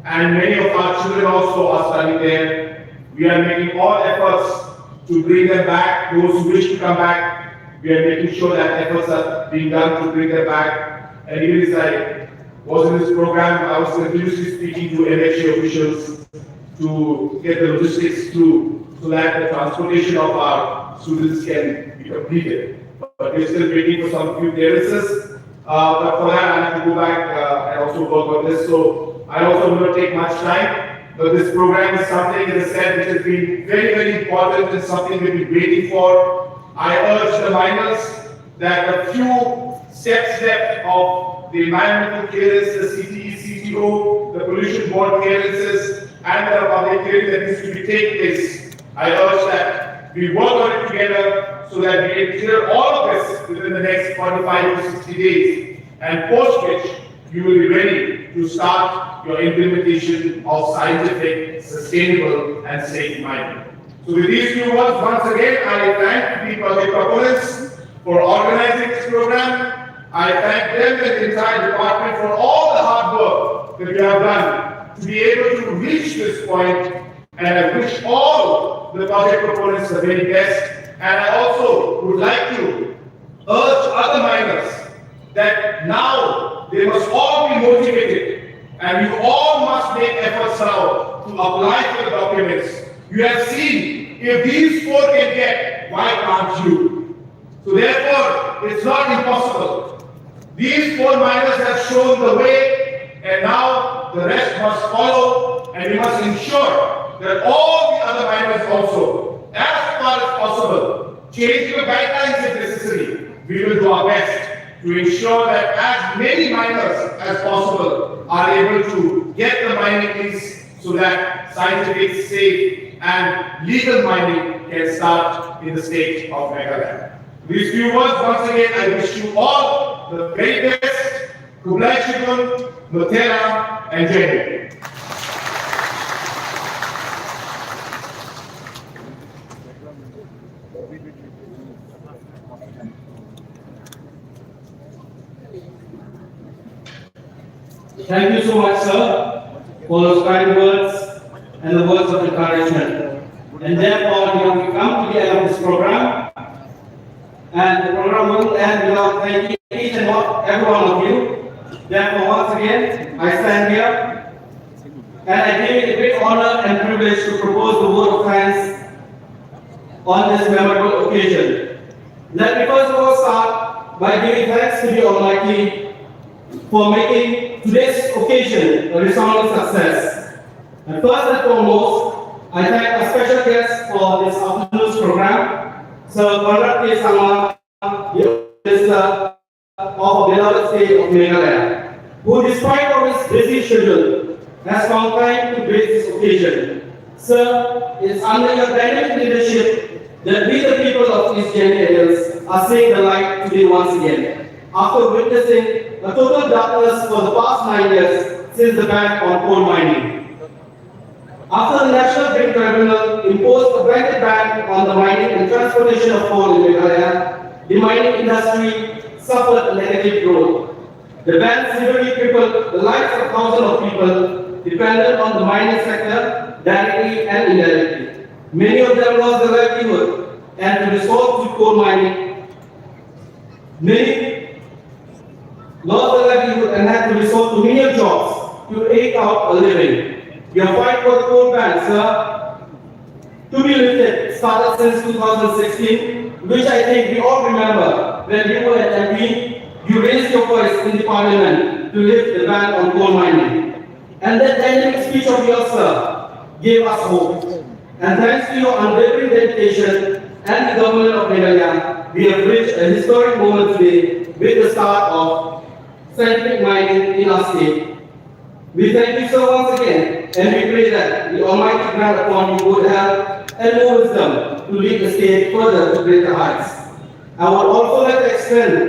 J: and many of our children also are studying there. We are making all efforts to bring them back. Those who wish to come back, we are making sure that efforts are being done to bring them back. And even as I was in this program, I was continuously speaking to MHA officials to get the logistics through so that the transportation of our students can be completed. But we're still waiting for some few clearances. But for that, I have to go back and also work on this. So I also will not take much time. But this program is something, as I said, which has been very, very important and something we've been waiting for. I urge the miners that the few steps left of the environmental clearance, the CTE, CTO, the pollution board clearances, and the public clearance that needs to be taken place. I urge that we work on it together. so that we can clear all of this within the next 45 to 60 days, and post which you will be ready to start your implementation of scientific, sustainable, and safe mining. So with these few words, once again, I thank the project proponents for organizing this program. I thank them and the entire department for all the hard work that you have done to be able to reach this point, and I wish all the project proponents the very best. And I also would like to urge other miners that now they must all be motivated, and you all must make efforts now to apply for the documents. You have seen, if these four can get, why can't you? So therefore, it's not impossible. These four miners have shown the way, and now the rest must follow, and we must ensure that all the other miners also, as far as possible, change the guidelines if necessary. We will do our best to ensure that as many miners as possible are able to get the mining lease, so that scientific, safe, and legal mining can start in the state of Meghalaya. These few words, once again, I wish you all the very best. Kublai Chikun, Mutera, and Jai Hind.
A: Thank you so much, sir, for those kind words and the words of encouragement. And therefore, we come to the end of this program. And the program will end without thanking each and every one of you. Therefore, once again, I stand here and I give it a great honor and privilege to propose the vote of thanks on this memorable occasion. Let me first of all start by giving thanks to the Almighty for making today's occasion a resounding success. And first and foremost, I thank our special guest for this afternoon's program, Sir PYRDA, the Minister of the beloved state of Meghalaya, who despite of his busy schedule, has found time to grace this occasion. Sir, it is under your dynamic leadership that we the people of East JINGPLIE are seeing the light today once again, after witnessing a total darkness for the past 9 years since the ban on coal mining. After the National Grid Tribunal imposed a blanket ban on the mining and transportation of coal in Meghalaya, the mining industry suffered a negative growth. The ban severely crippled the lives of thousands of people dependent on the mining sector directly and indirectly. Many of them lost their livelihood, and to resort to coal mining, many lost their livelihood and had to resort to menial jobs to eke out a living. Your fight for the coal ban, sir, to be lifted, started since 2016, which I think we all remember when you were at MP, you raised your voice in the parliament to lift the ban on coal mining. And that dynamic speech of yours, sir, gave us hope. And thanks to your unwavering dedication and the government of Meghalaya, we have reached a historic moment today with the start of scientific mining in our state. We thank you so once again, and we pray that the Almighty grant upon you good health and more wisdom to lead the state further to greater heights. I would also like to extend